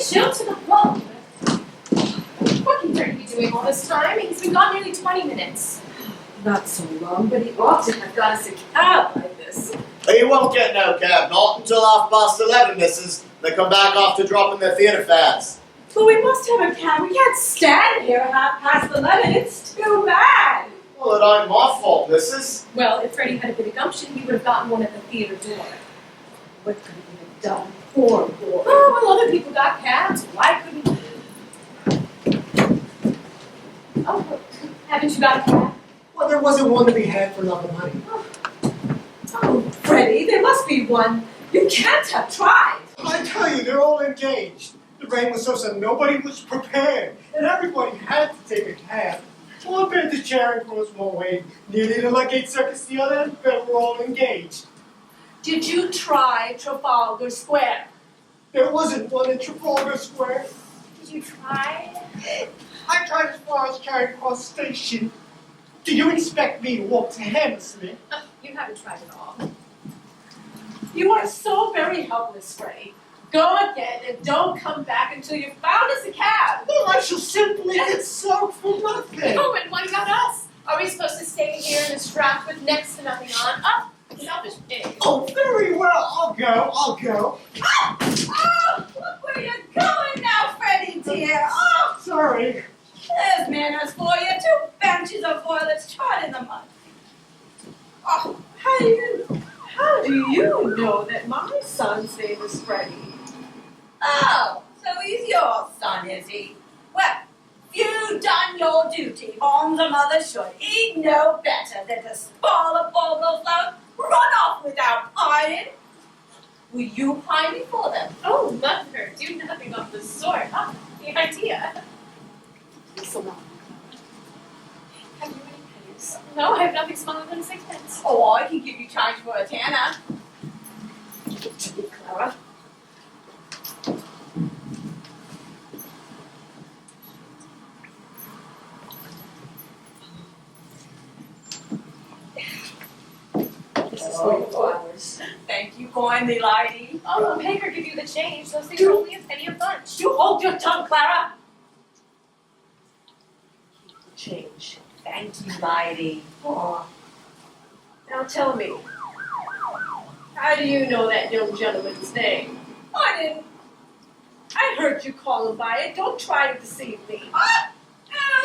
Chill to the bone. What can Freddy be doing all this time? He's been gone nearly 20 minutes. Not so long, but he ought to have got us a cab like this. He won't get no cab, not until 11:30, missus. They come back after dropping their theatre fares. But we must have a cab. We can't stand here at 11:30. It's too bad. Well, it ain't my fault, missus. Well, if Freddy had a bit of gumption, he would have gotten one at the theatre door. What could he have done? Poor boy. Oh, well, other people got cabs. Why couldn't he? Oh, haven't you got a cab? Well, there wasn't one to be had for love of money. Oh, Freddy, there must be one. You can't have tried. I tell you, they're all engaged. The rain was so nobody was prepared, and everybody had to take a cab. One bed to Charing Cross one way, nearly the Ludgate Circus the other, but we're all engaged. Did you try Trafalgar Square? There wasn't one in Trafalgar Square. Did you try? I tried as far as Charing Cross Station. Do you expect me to walk to Hammersmith? Oh, you haven't tried at all. You are so very helpless, Freddy. Go again and don't come back until you've found us a cab. Well, I shall simply get soaked for nothing. Oh, and what about us? Are we supposed to stay here in this raft with next to nothing on? Oh, selfish pig. Oh, very well. I'll go. Oh, look where you're going now, Freddy, dear. Oh, sorry. There's manners for you. 2 benches of toilets trod in the mud. Oh, how do you know that my son's name is Freddy? Oh, so he's your son, is he? Well, you've done your duty, bonds a mother should. He'd know better than to spoil a boggle float, run off without iron. Will you pine me for them? Oh, mother, do nothing of the sort. Oh, the idea. So long. Have you any pennies? No, I have nothing smaller than 6 pence. Oh, I can give you change for a tanner. Give it to me, Clara. This is for your flowers. Thank you kindly, lady. Oh, we'll make her give you the change. Those things are only a penny a bunch. You hold your tongue, Clara. Change. Thank you, lady. Oh. Now tell me, how do you know that young gentleman's name? I didn't. I heard you call him by it. Don't try to deceive me. I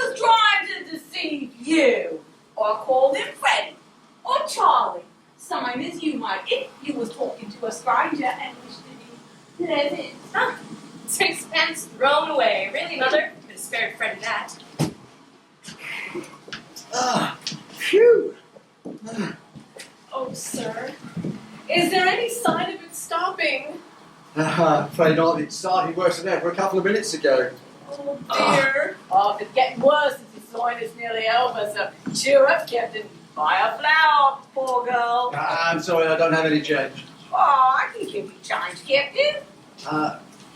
was trying to deceive you. Or called him Freddy. Or Charlie. Same as you might if you was talking to a stranger and wished to be pleasant. Huh? 6 pence thrown away. Really, mother? Could have spared Freddy that. Phew. Oh, sir. Is there any sign of it stopping? Afraid not. It started worse than ever a couple of minutes ago. Oh, dear. Oh, if it's getting worse as his loin is nearly over, so cheer up, Captain. Buy a flower, poor girl. I'm sorry, I don't have any change. Oh, I can give you change, Captain.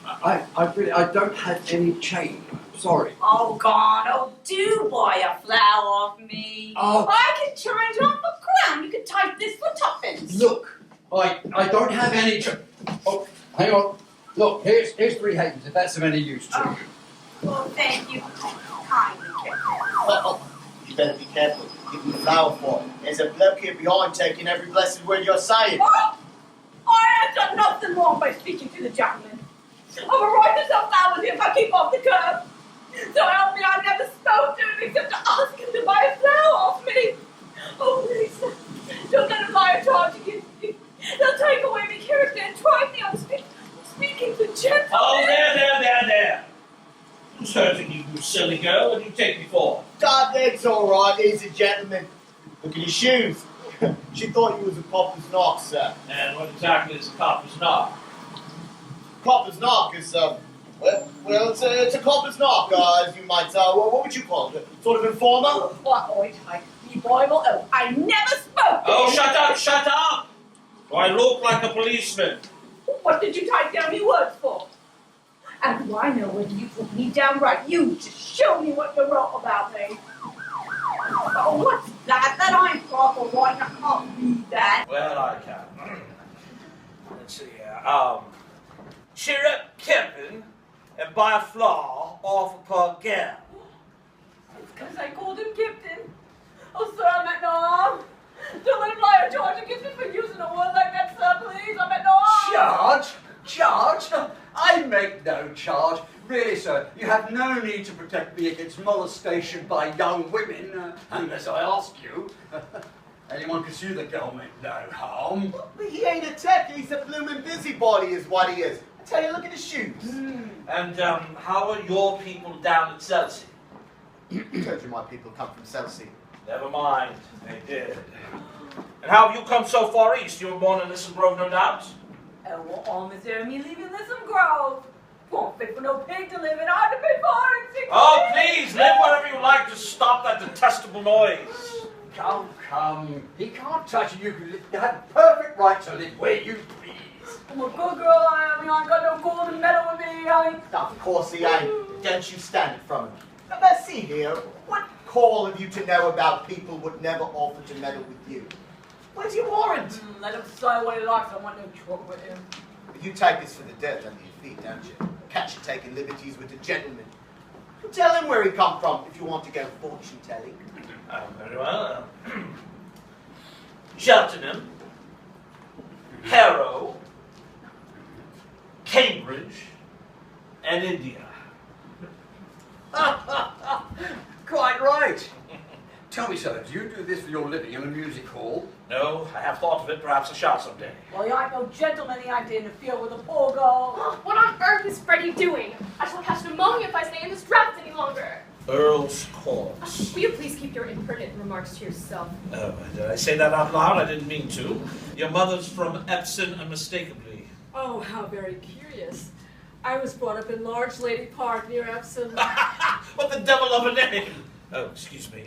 I don't have any change. Sorry. Oh, God, oh, do buy a flower off me. Oh. I can charge off a crown. You can type this for tuppence. Look, I don't have any Oh, hang on. Look, here's 3 halfpence, if that's of any use to you. Well, thank you kindly, Captain. Oh, you better be careful. Give me the flower for it. There's a bloke here behind taking every blessed word you're saying. What? I have done nothing wrong by speaking to the gentleman. I've a right to sell flowers if I keep off the curb. So help me, I never spoke to him except to ask him to buy a flower off me. Oh, Lisa, don't let him buy a charge against me. They'll take away my character and try me on speaking to gentlemen. Oh, there. Who's hurting you, you silly girl? What do you take me for? It's all right. He's a gentleman. Look at his shoes. She thought he was a copper's knock, sir. And what exactly is a copper's knock? Copper's knock is, it's a copper's knock, as you might say. What would you call it? Sort of informer? What, oi, take me Bible? Oh, I never spoke. Oh, shut up! Do I look like a policeman? What did you take down your words for? And do I know whether you put me down right? You just show me what you wrote about me. Oh, what's that? That ain't proper right. I can't read that. Well, I can. Let's see here. Cheer up Kempin and buy a flaw off a per gal. It's because I called him Captain. Oh, sir, I meant no harm. Don't let him lie or charge against me for using a word like that, sir, please. I meant no harm. Charge? I make no charge. Really, sir, you have no need to protect me against molestation by young women, unless I ask you. Anyone can see the girl meant no harm. But he ain't a tech. He's a bloomin' busybody is what he is. I tell you, look at his shoes. And how are your people down at Chelsea? I told you my people come from Chelsea. Never mind, they did. And how have you come so far east? You were born in Listen Grove, no doubt? Oh, what harm is there in me leaving Listen Grove? Won't fit for no pig to live in. I had to pay $4.60. Oh, please, live wherever you like. Just stop that detestable noise. Come. He can't touch you. You have perfect right to live where you please. I'm a good girl, I am. I ain't got no gold and medal with me. I ain't. Of course he ain't. Don't you stand it from him. Now, let's see here. What call have you to know about people would never offer to meddle with you? Where's your warrant? Let him say what he likes. I want no trouble with him. You take us for the dirt under your feet, don't you? Catch you taking liberties with a gentleman. Tell him where he come from if you want to go fortune telling. Very well. Cheltenham, Harrow, Cambridge, and India. Quite right. Tell me, sir, do you do this for your living in a music hall? No, I have thought of it. Perhaps I shall someday. Well, he ain't no gentleman. He ain't to interfere with a poor girl. What on earth is Freddy doing? I shall catch pneumonia if I stay in this draft any longer. Earl's corpse. Will you please keep your impertinent remarks to yourself? Oh, did I say that out loud? I didn't mean to. Your mother's from Epsom, unmistakably. Oh, how very curious. I was brought up in Large Lady Park near Epsom. What the devil of a name! Oh, excuse me.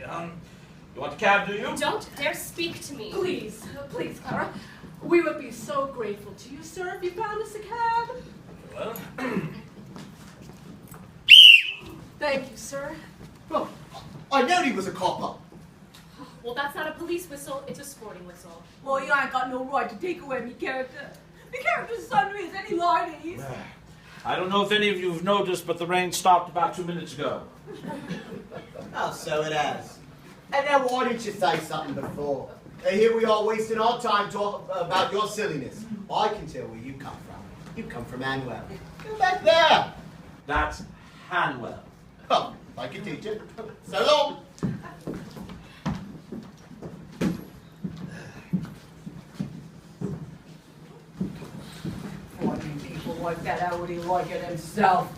You want a cab, do you? Don't dare speak to me. Please, Clara. We would be so grateful to you, sir, if you found us a cab. Well, Thank you, sir. Well, I knowed he was a copper. Well, that's not a police whistle, it's a sporting whistle. Well, you ain't got no right to take away me character. The character's son is any ladies. I don't know if any of you have noticed, but the rain stopped about 2 minutes ago. Oh, so it has. And now why didn't you say something before? Here we are wasting our time talking about your silliness. I can tell where you come from. You come from Anwell. Go back there. That's Hanwell. Oh, like a teacher. So long. Finding people like that, how would he like it himself?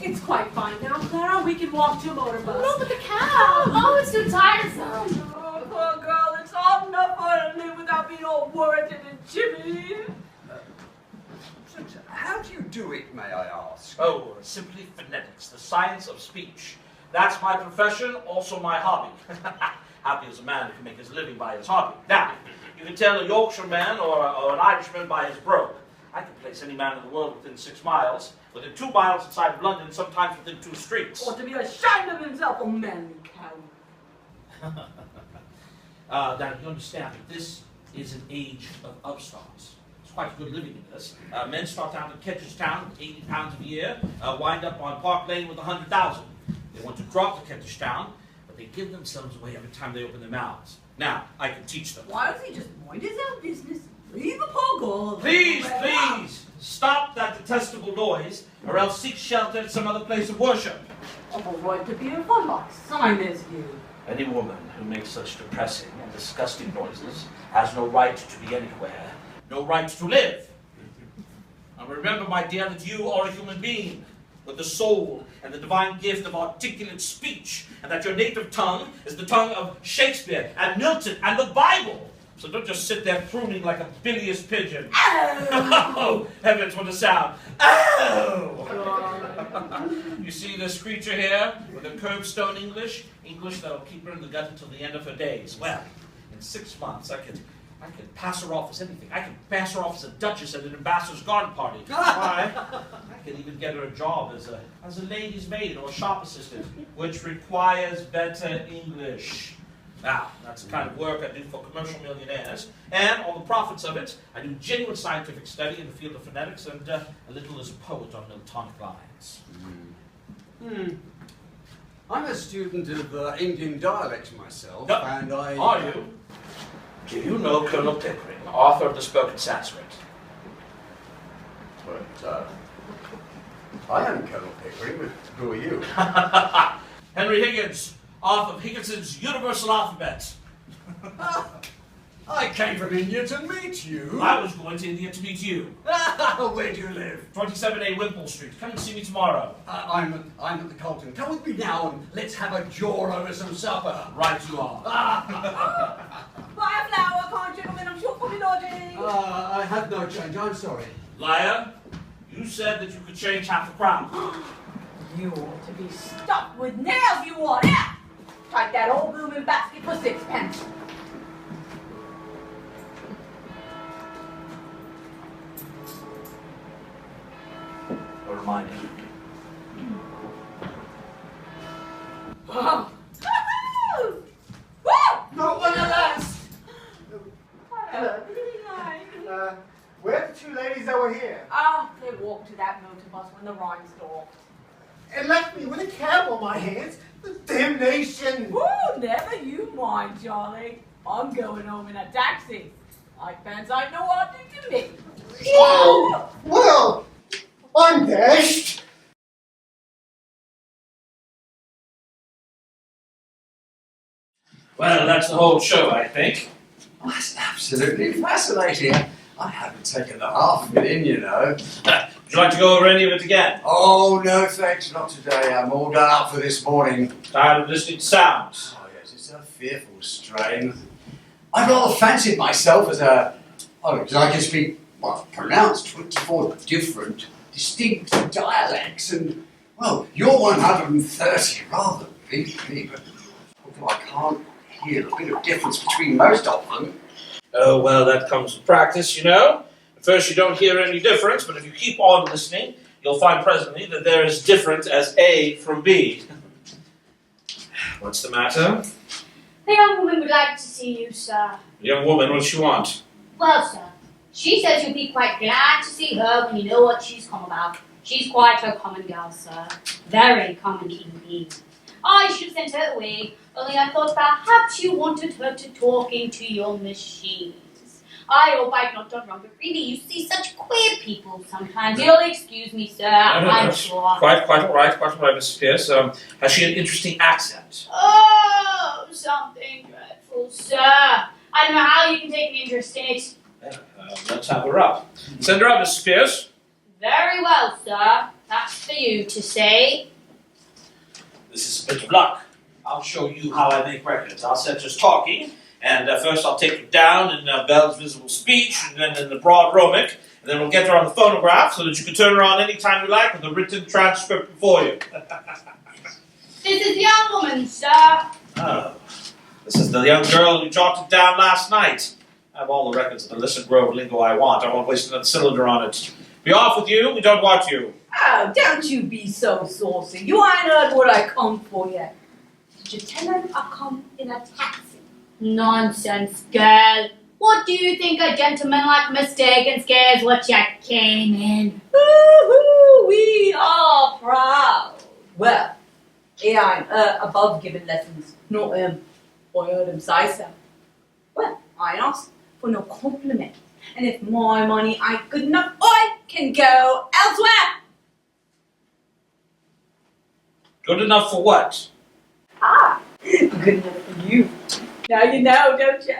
It's quite fine now, Clara. We can walk to a motor bus. No, but the cab! Oh, it's too tiresome. Oh, poor girl, it's hard enough for her to live without being all worried and jimmy. How do you do it, may I ask? Oh, simply phonetics, the science of speech. That's my profession, also my hobby. Happy as a man who can make his living by his hobby. Now, you can tell a Yorkshireman or an Irishman by his brogue. I can place any man in the world within 6 miles, within 2 miles inside of London, sometimes within 2 streets. Ought to be ashamed of himself, a manly cow. Now, you understand that this is an age of upstarts. It's quite a good living in this. Men start out in Kettishtown with £80 a year, wind up on Park Lane with 100,000. They want to drop to Kettishtown, but they give themselves away every time they open their mouths. Now, I can teach them. Why does he just mind his own business? Leave a poor girl. Please, please, stop that detestable noise, or else seek shelter at some other place of worship. I've a right to be a fun like Simon's you. Any woman who makes such depressing and disgusting noises has no right to be anywhere, no right to live. Now remember, my dear, that you are a human being. with the soul and the divine gift of articulate speech, and that your native tongue is the tongue of Shakespeare and Milton and the Bible. So don't just sit there crooning like a bilious pigeon. Oh, heavens, what a sound. Oh! You see this creature here with a curbstone English that'll keep her in the gut until the end of her days. Well, in 6 months I could pass her off as anything. I could pass her off as a duchess at an ambassador's garden party. Why? I could even get her a job as a lady's maid or a shop assistant, which requires better English. Now, that's the kind of work I do for commercial millionaires, and all the profits of it, I do genuine scientific study in the field of phonetics and a little as a poet on Miltonic lines. I'm a student of Indian dialects myself, Yep. and I... Are you? Do you know Colonel Pickering, author of the spoken Sanskrit? But, I am Colonel Pickering, but who are you? Henry Higgins, author of Higginson's Universal Alphabet. I came from India to meet you. I was going to India to meet you. Where do you live? 27A Wimpole Street. Come and see me tomorrow. I'm at the Colton. Come with me now and let's have a jaw over some supper. Right you are. Buy a flower, can't gentlemen, I'm sure for me lodging. I have no change, I'm sorry. Liar, you said that you could change half the crowd. You ought to be stuck with nails, you are. Yeah. Take that old blooming basket for 6 pence. A reminder. Oh. Not one of us! Hello. Where are the two ladies that were here? Ah, they walked to that motor bus when the rhyme store. And left me with a cab on my hands? The damnation! Woo, never you mind, Charlie. I'm going home in a taxi. I fancy I know what you can make. Oh, well, I'm dashed. Well, that's the whole show, I think. Oh, that's absolutely fascinating. I haven't taken the half of it in, you know. Would you like to go over any of it again? Oh, no thanks, not today. I'm all done up for this morning. Tired of listening to sounds? Oh, yes, it's a fearful strain. I rather fancied myself as because I can speak, pronounce 24 different, distinct dialects, and, well, you're 130, rather beat me, but although I can't hear a bit of difference between most of them. Oh, well, that comes with practice, you know. At first you don't hear any difference, but if you keep on listening, you'll find presently that they're as different as A from B. What's the matter? The young woman would like to see you, sir. The young woman, what does she want? Well, sir, she says you'll be quite glad to see her when you know what she's come about. She's quite a common girl, sir. Very common indeed. I should have sent her away, only I thought perhaps you wanted her to talk into your machines. I hope I've not done wrong, but really, you see such queer people sometimes. You'll excuse me, sir, I'm sure. Quite all right, Mrs. Pearce. Has she an interesting accent? Oh, something dreadful, sir. I don't know how you can take an interest in it. Let's have her up. Send her up, Mrs. Pearce. Very well, sir. That's for you to say. This is a bit of luck. I'll show you how I make records. I'll set us talking, and first I'll take you down in Belle's visible speech, and then in the broad Romic, and then we'll get her on the phonograph so that you can turn her on any time you like with a written transcript before you. This is the young woman, sir. Oh, this is the young girl who jotted down last night. I have all the records of the Listen Grove lingo I want. I won't waste another cylinder on it. Be off with you. We don't want you. Oh, don't you be so saucy. You ain't heard what I come for yet. Did you tell her I come in a taxi? Nonsense, girl. What do you think a gentleman like Mr. Higgins cares what you came in? Woo-hoo, we are proud. Well, he ain't above giving lessons, not him. I heard him say so. Well, I ain't asked for no compliment. And if my money ain't good enough, I can go elsewhere. Good enough for what? Good enough for you. Now you know, don't you?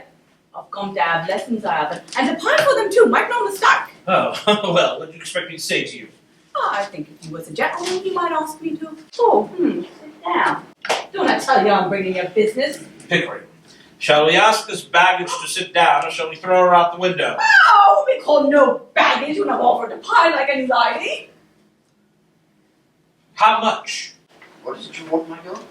I've come to have lessons, I haven't. And to pay for them too, make no mistake. Oh, well, what do you expect me to say to you? I think if you was a gentleman, you might ask me to. Oh, sit down. Don't I tell you I'm bringing your business? Pickering, shall we ask this baggage to sit down, or shall we throw her out the window? Oh, we call no baggage when I've offered to pie like any lady. How much? What is it you want, my girl?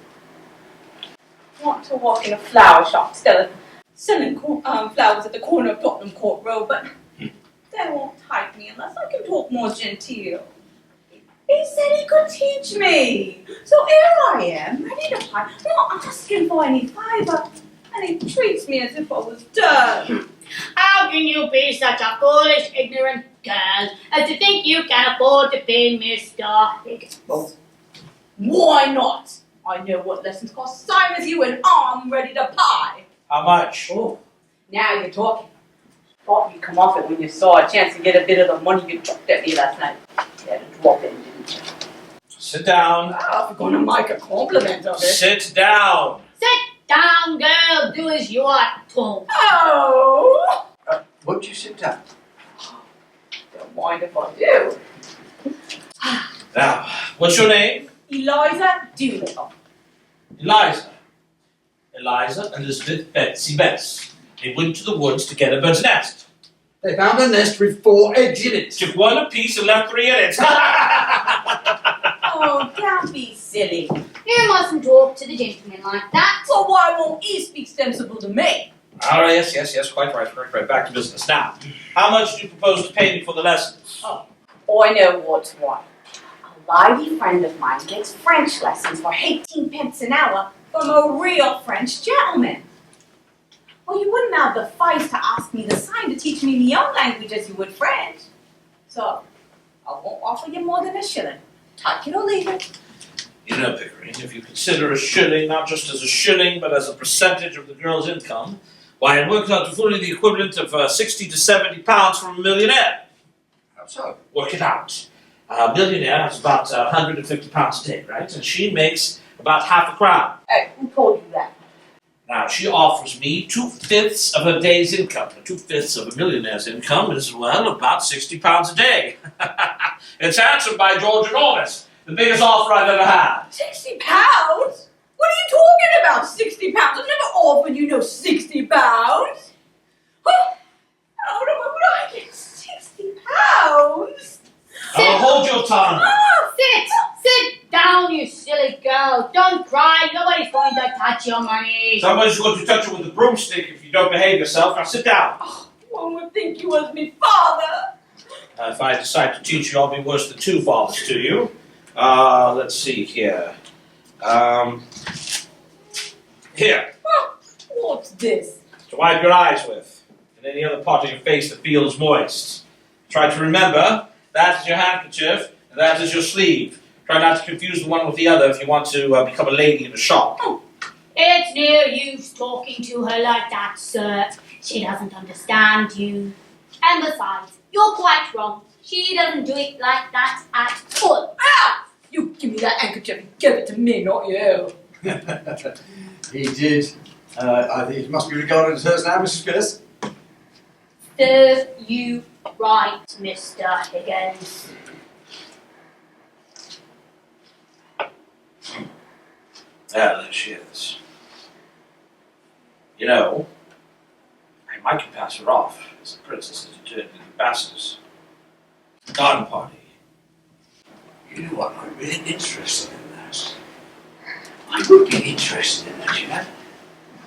Want to walk in a flower shop, selling flowers at the corner of Tottenham Court Road, but they won't type me unless I can talk more genteel. He said he could teach me. So here I am, ready to pie, not asking for any fiver, and he treats me as if I was dirt. How can you be such a foolish, ignorant girl as to think you can afford to pay Mr. Higgins? Well, why not? I know what lessons cost same as you, and I'm ready to pie. How much? Oh, now you're talking. Thought you'd come off it when you saw a chance to get a bit of the money you chucked at me last night. You had to drop in, didn't you? Sit down. Oh, if you're going to make a compliment of it. Sit down. Sit down, girl. Do as you are told. Oh! Won't you sit down? Don't mind if I do. Now, what's your name? Eliza Doolittle. Eliza. Eliza Elizabeth Betsy Betts. They went to the woods to get a bird's nest. They found a nest with 4 eggs in it. Took one apiece and left 3 in it. Oh, don't be silly. You mustn't talk to the gentleman like that. So why won't he speak sensible to me? All right, yes, quite right. Back to business. Now, how much do you propose to pay me for the lessons? Oh, I know what's what. A lady friend of mine gets French lessons for 18 pence an hour from a real French gentleman. Well, you wouldn't have the face to ask me the same to teach me my own language as you would French. So, I won't offer you more than a shilling. Take it or leave it. You know, Pickering, if you consider a shilling not just as a shilling, but as a percentage of the girl's income, why, it works out to fully the equivalent of 60 to 70 pounds from a millionaire. How so? Work it out. A millionaire has about 150 pounds a day, right? And she makes about half a crown. Hey, who told you that? Now, she offers me 2/5 of her day's income. 2/5 of a millionaire's income is, well, about 60 pounds a day. It's handsome, by George, enormous. The biggest offer I've ever had. 60 pounds? What are you talking about, 60 pounds? I've never offered you no 60 pounds. Huh? How would I get 60 pounds? Oh, hold your tongue. Sit down, you silly girl. Don't cry. Nobody's going to touch your money. Somebody's going to touch you with a broomstick if you don't behave yourself. Now sit down. Oh, one would think you was me father. If I decide to teach you, I'll be worse than 2 fathers to you. Let's see here. Here. Huh? What's this? To wipe your eyes with, and any other part of your face that feels moist. Try to remember, that is your handkerchief, and that is your sleeve. Try not to confuse the one with the other if you want to become a lady in a shop. Oh. It's no use talking to her like that, sir. She doesn't understand you. And besides, you're quite wrong. She doesn't do it like that at all. Ah! You give me that handkerchief and give it to me, not you. He did. I think it must be regarded as hers now, Mrs. Pearce. Serve you right, Mr. Higgins. There she is. You know, I might pass her off as the princess to the ambassadors. Garden party. You know what, I'm really interested in that. I would be interested in that, you know.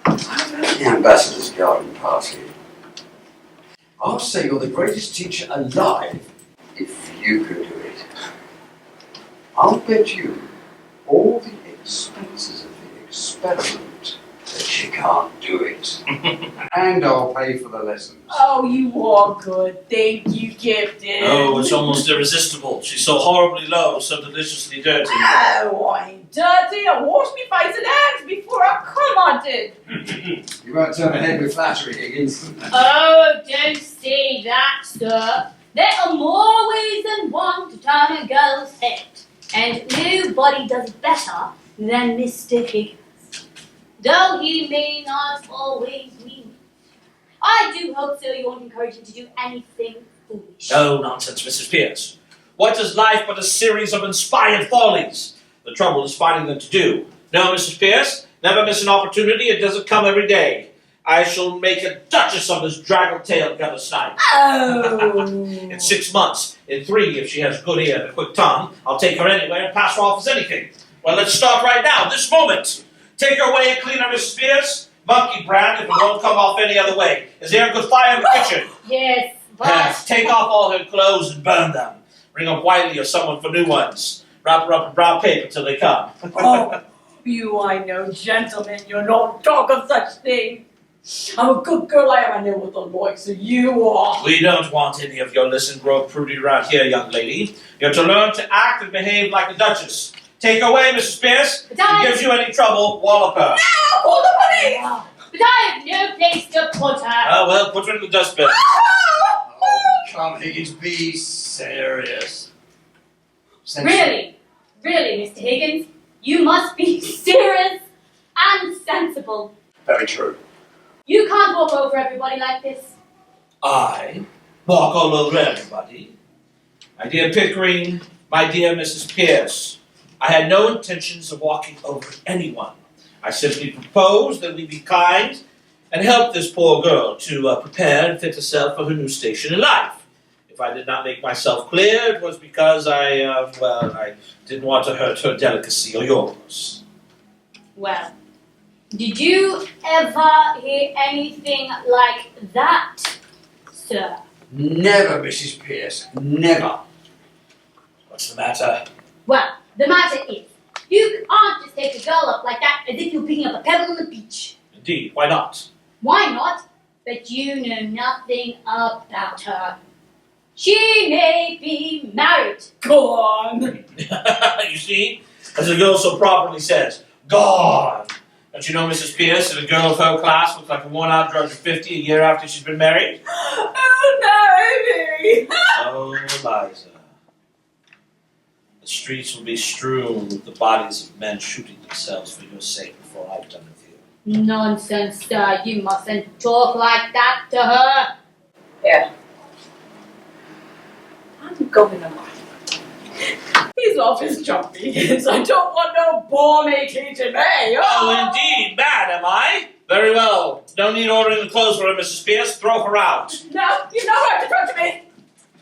I'm at the ambassador's garden party. I'll say you're the greatest teacher alive if you can do it. I'll bet you all the expenses of the experiment that she can't do it. And I'll pay for the lessons. Oh, you are good. Thank you, Gifted. Oh, it's almost irresistible. She's so horribly low, so deliciously dirty. Oh, I ain't dirty. I washed me face and hands before I commented. You won't turn ahead with flattery, Higgins. Oh, don't say that, sir. There are more ways than one to turn a girl's head. And nobody does it better than Mr. Higgins. Though he may not always mean it. I do hope, sir, you won't encourage him to do anything foolish. No nonsense, Mrs. Pearce. What is life but a series of inspired follies? The trouble is finding them to do. No, Mrs. Pearce, never miss an opportunity. It doesn't come every day. I shall make a duchess of this draggle-tailed gutter snipe. Oh. In 6 months, in 3 if she has good ear and a quick tongue, I'll take her anywhere and pass her off as anything. Well, let's start right now, this moment. Take her away and clean her, Mrs. Pearce. Monkey brand if it won't come off any other way. Is there a good fire in the kitchen? Yes, but... Yes, take off all her clothes and burn them. Ring up Wiley or someone for new ones. Wrap her up in brown paper till they come. Oh, you I know, gentlemen, you're not talk of such thing. I'm a good girl, I am, I know what the likes of you are. We don't want any of your listen grow prudy around here, young lady. You're to learn to act and behave like a duchess. Take her away, Mrs. Pearce. If it gives you any trouble, wallop her. No, call the police! But I have no place to put her. Oh, well, put her in the dustbin. Oh, come, Higgins, be serious. Really, Mr. Higgins, you must be serious and sensible. Very true. You can't walk over everybody like this. I walk all over everybody. My dear Pickering, my dear Mrs. Pearce, I had no intentions of walking over anyone. I simply proposed that we be kind and help this poor girl to prepare and fit herself for her new station in life. If I did not make myself clear, it was because I didn't want to hurt her delicacy or yours. Well, did you ever hear anything like that, sir? Never, Mrs. Pearce, never. What's the matter? Well, the matter is, you can't just take a girl up like that as if you're picking up a pebble on the beach. Indeed, why not? Why not? But you know nothing about her. She may be married. Go on. You see, as the girl so properly says, gone. Don't you know, Mrs. Pearce, that a girl of her class looks like a worn-out drudge of 50 a year after she's been married? Oh, no, Oh, Eliza. The streets will be strewn with the bodies of men shooting themselves for your sake before I've done with you. Nonsense, sir. You mustn't talk like that to her. Yeah. I'm going to mind. He's off his jump, Higgins. I don't want no balmy teaching me. Oh, indeed, bad, am I? Very well. No need ordering the clothes for her, Mrs. Pearce. Throw her out. No, you know not to touch me.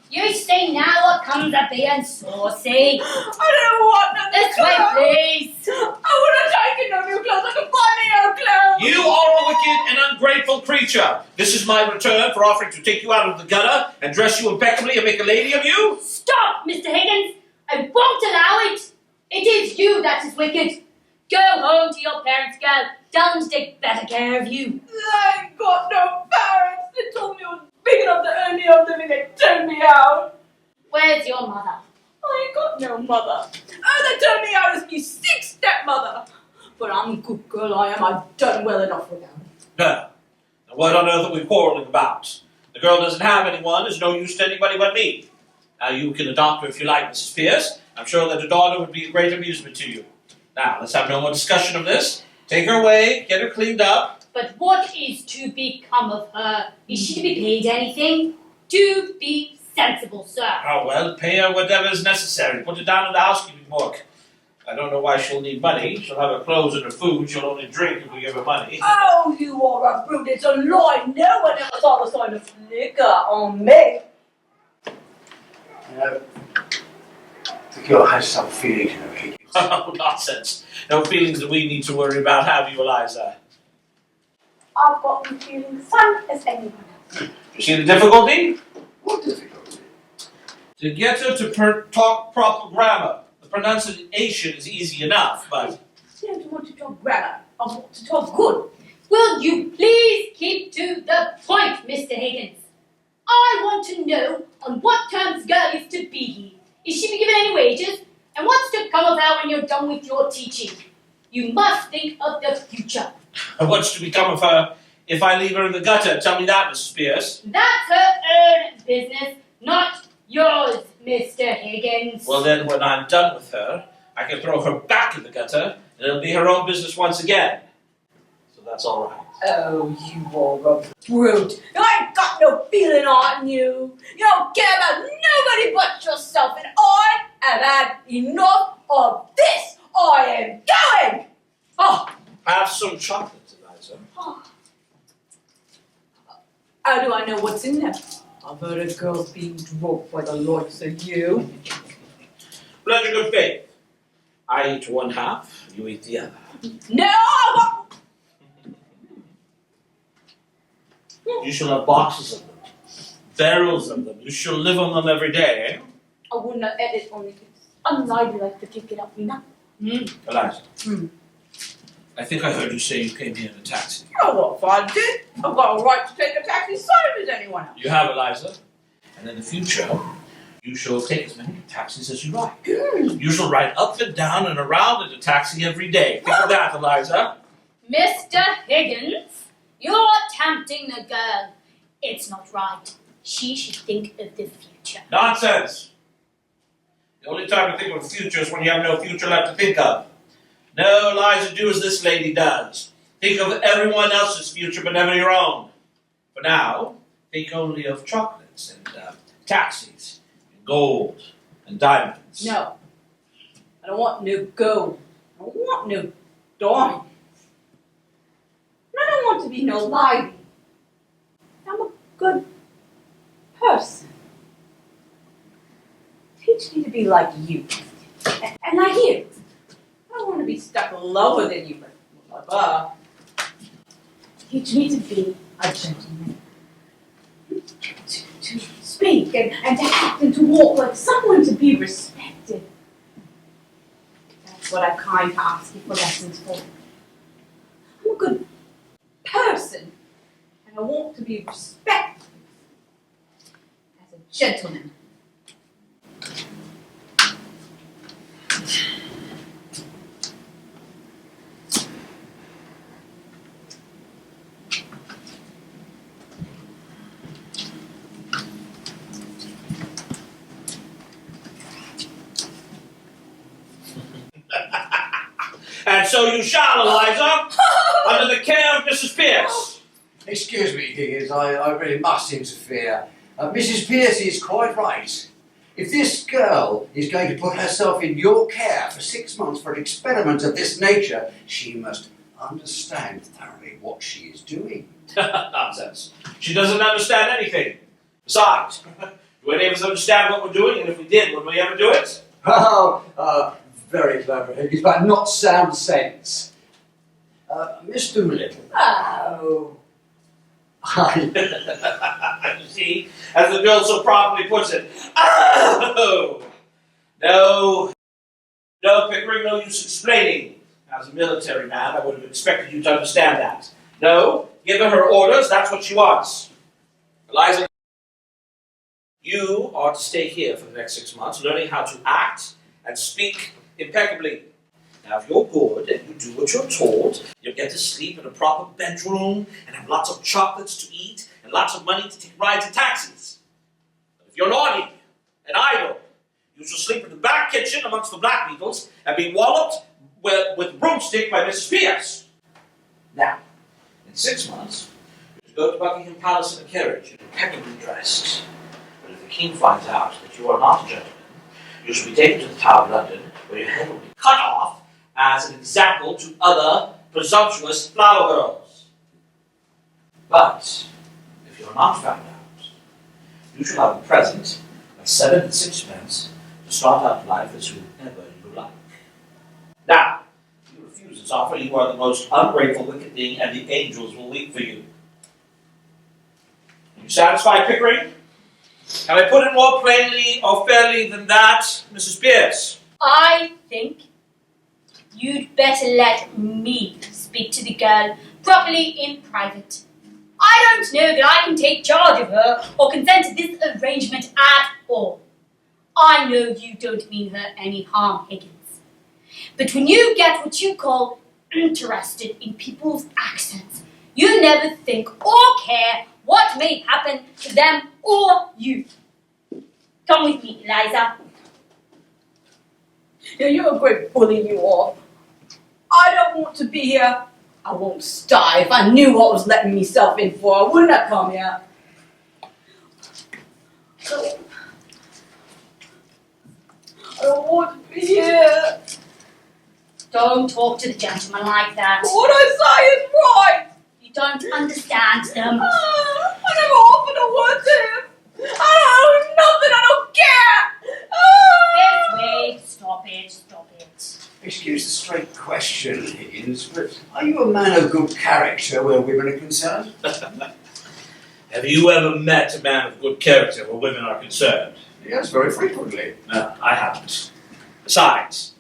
You stay now or comes a being saucy. I don't want nothing. This way, please. I would have taken no new clothes. I could buy me no clothes. You are a wicked and ungrateful creature. This is my return for offering to take you out of the gutter and dress you impeccably and make a lady of you? Stop, Mr. Higgins. I won't allow it. It is you that is wicked. Go home to your parents, girl. Tell them to take better care of you. I ain't got no parents. They told me I was big enough to earn me a living. They turned me out. Where's your mother? I ain't got no mother. Oh, they turned me out as me sick stepmother. But I'm a good girl, I am. I've done well enough for them. No. Now what on earth are we quarreling about? The girl doesn't have anyone. There's no use to anybody but me. Now you can adopt her if you like, Mrs. Pearce. I'm sure that a daughter would be a great amusement to you. Now, let's have no more discussion of this. Take her away, get her cleaned up. But what is to become of her? Is she to be paid anything? Do be sensible, sir. Oh, well, pay her whatever is necessary. Put it down in the housekeeping book. I don't know why she'll need money. She'll have her clothes and her food. She'll only drink if we give her money. Oh, you are a brute. It's a lie. No one ever saw the sign of liquor on me. You know, the girl has some feelings in her, Higgins. Oh, nonsense. No feelings that we need to worry about, have you, Eliza? I've got me feeling the same as anyone else. You see the difficulty? What difficulty? To get her to talk proper grammar. The pronunciation is easy enough, but... I don't want to talk grammar. I want to talk good. Will you please keep to the point, Mr. Higgins? I want to know on what terms girl is to be here. Is she be given any wages? And what's to come of her when you're done with your teaching? You must think of the future. What's to become of her if I leave her in the gutter? Tell me that, Mrs. Pearce. That's her own business, not yours, Mr. Higgins. Well, then, when I'm done with her, I can throw her back in the gutter, and it'll be her own business once again. So that's all right. Oh, you are a brute. You ain't got no feeling on you. You don't care about nobody but yourself, and I have had enough of this. I am going. Oh, Have some chocolate, Eliza. how do I know what's in there? I've heard of girls being drugged by the likes of you. Pledge of good faith. I eat one half, you eat the other. No! You shall have boxes of them, barrels of them. You shall live on them every day, eh? I wouldn't have edit on it. It's unladylike to take it up me now. Eliza. I think I heard you say you came here in a taxi. Oh, what if I did? I've got a right to take a taxi, so does anyone else. You have, Eliza. And in the future, you shall take as many taxis as you like. You shall ride up and down and around in a taxi every day. Think of that, Eliza. Mr. Higgins, you're tempting the girl. It's not right. She should think of the future. Nonsense. The only time to think of the future is when you have no future left to think of. No, Eliza, do as this lady does. Think of everyone else's future, but never your own. For now, think only of chocolates and taxis, and gold and diamonds. No. I don't want no gold. I don't want no diamonds. And I don't want to be no lady. I'm a good person. Teach me to be like you. And like you. I don't want to be stuck lower than you, but above. Teach me to be a gentleman. To speak and to act and to walk like someone to be respected. That's what I kind to ask you for lessons for. I'm a good person, and I want to be respected as a gentleman. And so you shall, Eliza, under the care of Mrs. Pearce. Excuse me, Higgins, I really must interfere. Mrs. Pearce is quite right. If this girl is going to put herself in your care for 6 months for an experiment of this nature, she must understand thoroughly what she is doing. Nonsense. She doesn't understand anything. Besides, do any of us understand what we're doing? And if we did, would we ever do it? Oh, very clever, Higgins, but not sound sense. Miss Doolittle. Oh. You see, as the girl so properly puts it, oh! No, Pickering, no use explaining. As a military man, I would have expected you to understand that. No, give her orders, that's what she wants. Eliza, you are to stay here for the next 6 months, learning how to act and speak impeccably. Now, if you're good and you do what you're told, you'll get to sleep in a proper bedroom and have lots of chocolates to eat and lots of money to take rides in taxis. But if you're naughty and idle, you shall sleep in the back kitchen amongst the black beetles and be walloped with broomstick by Mrs. Pearce. Now, in 6 months, you're to go to Buckingham Palace in a carriage, impeccably dressed. But if the king finds out that you are not a gentleman, you shall be taken to the Tower of London, where your head will be cut off as an example to other presumptuous flower girls. But if you're not found out, you shall have a present of 7 and 6 to start out life as whoever you like. Now, if you refuse this offer, you are the most ungrateful, wicked thing, and the angels will weep for you. Are you satisfied, Pickering? Can I put it more plainly or fairly than that, Mrs. Pearce? I think you'd better let me speak to the girl properly in private. I don't know that I can take charge of her or consent to this arrangement at all. I know you don't mean her any harm, Higgins. But when you get what you call interested in people's accents, you never think or care what may happen to them or you. Come with me, Eliza. Yeah, you're a great bully, you are. I don't want to be here. I won't start. If I knew what I was letting myself in for, I wouldn't have come here. I don't want to be here. Don't talk to the gentleman like that. What I say is right. You don't understand them. I never offered a word to him. I don't owe nothing. I don't care. Yes, wait. Stop it. Stop it. Excuse the straight question, Higgins, but are you a man of good character where women are concerned? Have you ever met a man of good character where women are concerned? Yes, very frequently. No, I haven't. Besides,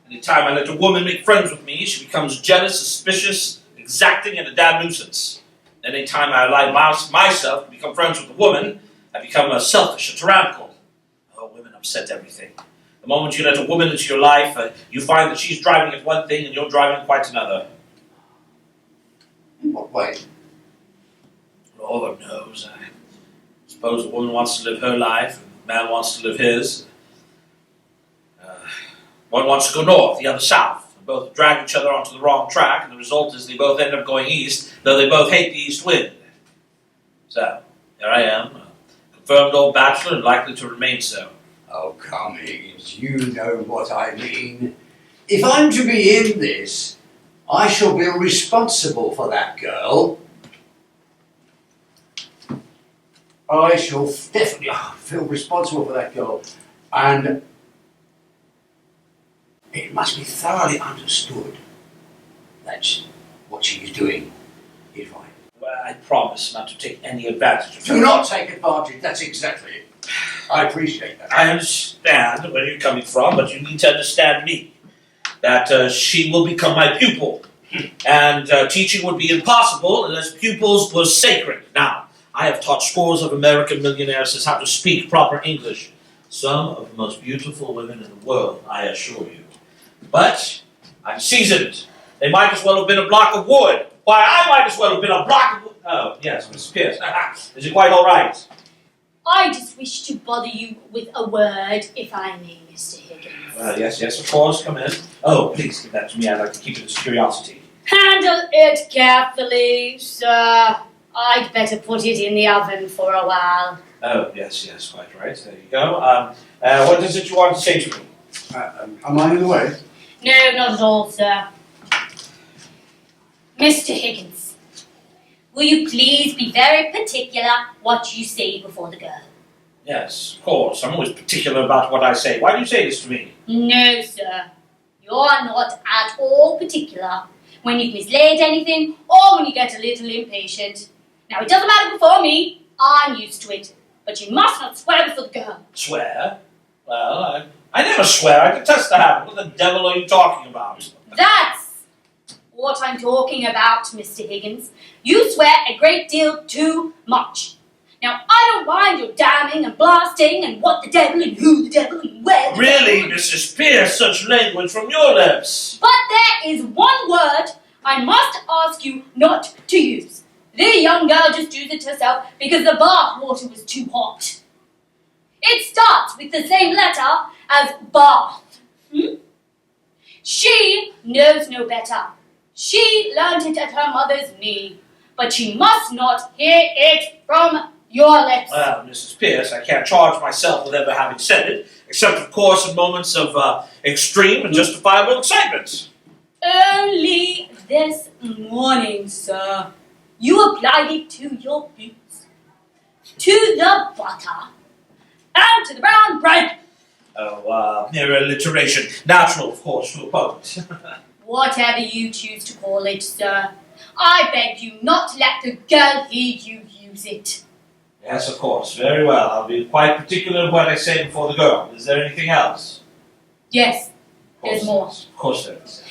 any time I let a woman make friends with me, she becomes jealous, suspicious, exacting, and a damn nuisance. Any time I allow myself to become friends with a woman, I become selfish and tyrannical. Oh, women upset everything. The moment you let a woman into your life, you find that she's driving at one thing and you're driving quite another. In what way? Lord knows. I suppose a woman wants to live her life, and a man wants to live his. One wants to go north, the other south. They both drag each other onto the wrong track, and the result is they both end up going east, though they both hate the east wind. So, here I am, a confirmed old bachelor and likely to remain so. Oh, come, Higgins, you know what I mean. If I'm to be in this, I shall be responsible for that girl. I shall definitely feel responsible for that girl. And it must be thoroughly understood that's what she is doing. If I Well, I promise not to take any advantage of do her. not take advantage, that's exactly it. I appreciate that. I understand where you're coming from, but you need to understand me. That she will become my pupil. And teaching would be impossible unless pupils were sacred. Now, I have taught scores of American millionaires how to speak proper English. Some of the most beautiful women in the world, I assure you. But I'm seasoned. They might as well have been a block of wood. Why, I might as well have been a block of wood. Oh, yes, Mrs. Pearce. Is it quite all right? I just wish to bother you with a word, if I may, Mr. Higgins. Yes, of course, come in. Oh, please give that to me. I'd like to keep it as curiosity. Handle it carefully, sir. I'd better put it in the oven for a while. Oh, yes, quite right. There you go. What is it you want to say to me? Am I in the way? No, not at all, sir. Mr. Higgins, will you please be very particular what you say before the girl? Yes, of course. I'm always particular about what I say. Why do you say this to me? No, sir. You're not at all particular when you've mislaid anything or when you get a little impatient. Now, it doesn't matter before me. I'm used to it. But you must not swear before the girl. Swear? Well, I never swear. I detest the habit. What the devil are you talking about? That's what I'm talking about, Mr. Higgins. You swear a great deal too much. Now, I don't mind your damning and blasting and what the devil and who the devil and where the Really, devil. Mrs. Pearce, such language from your lips. But there is one word I must ask you not to use. The young girl just used it herself because the bath water was too hot. It starts with the same letter as bath. She knows no better. She learnt it at her mother's knee, but she must not hear it from your lips. Well, Mrs. Pearce, I can't charge myself with ever having said it, except, of course, in moments of extreme and justifiable excitement. Only this morning, sir, you applied it to your boots, to the butter, and to the brown bread. Oh, mere alliteration. Natural, of course, to a poet. Whatever you choose to call it, sir. I beg you not to let the girl hear you use it. Yes, of course. Very well. I'll be quite particular in what I say before the girl. Is there anything else? Yes, there's more. Of course there is.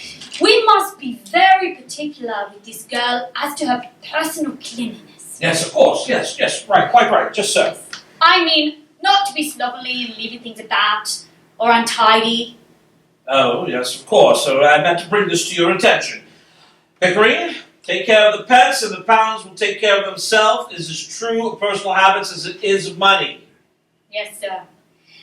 We must be very particular with this girl as to her personal cleanliness. Yes, of course. Yes. Right, quite right. Just so. I mean, not to be slovenly and leaving things about, or untidy. Oh, yes, of course. So I meant to bring this to your attention. Pickering, take care of the pence and the pounds will take care of themselves. Is as true of personal habits as it is of money. Yes, sir.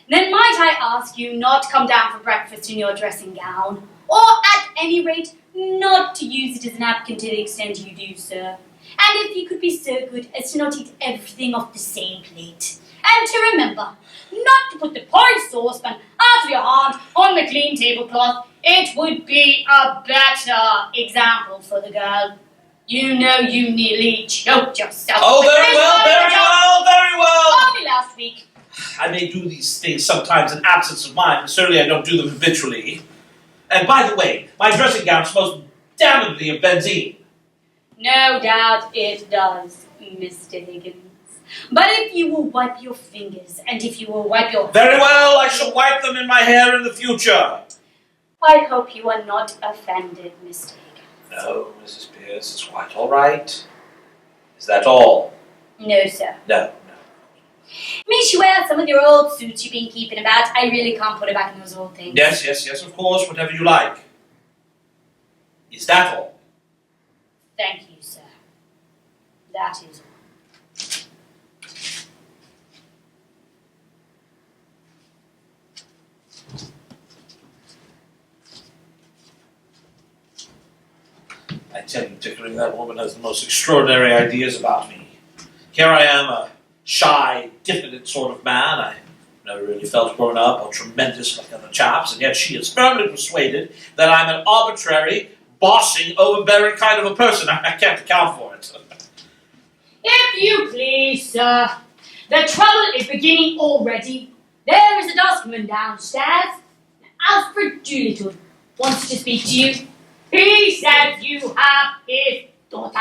Then might I ask you not to come down for breakfast in your dressing gown, Or at any rate, not to use it as a napkin to the extent you do, sir. And if you could be so good as to not eat everything off the same plate. And to remember, not to put the porridge saucepan out of your hand on the clean tablecloth. It would be a better example for the girl. You know you nearly choked yourself. Oh, very well, very well, very well. Only last week. I may do these things sometimes in absence of mind, but certainly I don't do them habitually. And by the way, my dressing gown smells damnably of benzene. No doubt it does, Mr. Higgins. But if you will wipe your fingers, and if you will wipe your... Very well, I shall wipe them in my hair in the future. I hope you are not offended, Mr. Higgins. No, Mrs. Pearce, it's quite all right. Is that all? No, sir. No. Miss, you wear some of your old suits you've been keeping about. I really can't put it back in those old things. Yes, of course, whatever you like. Is that all? Thank you, sir. That is all. I tell you, Pickering, that woman has the most extraordinary ideas about me. Here I am, a shy, diffident sort of man. I never really felt grown up or tremendous like other chaps, and yet she is firmly persuaded that I'm an arbitrary, bossing, overbearing kind of a person. I can't account for it. If you please, sir. The trouble is beginning already. There is a dustman downstairs. Alfred Doolittle wants to speak to you. He says you have his daughter.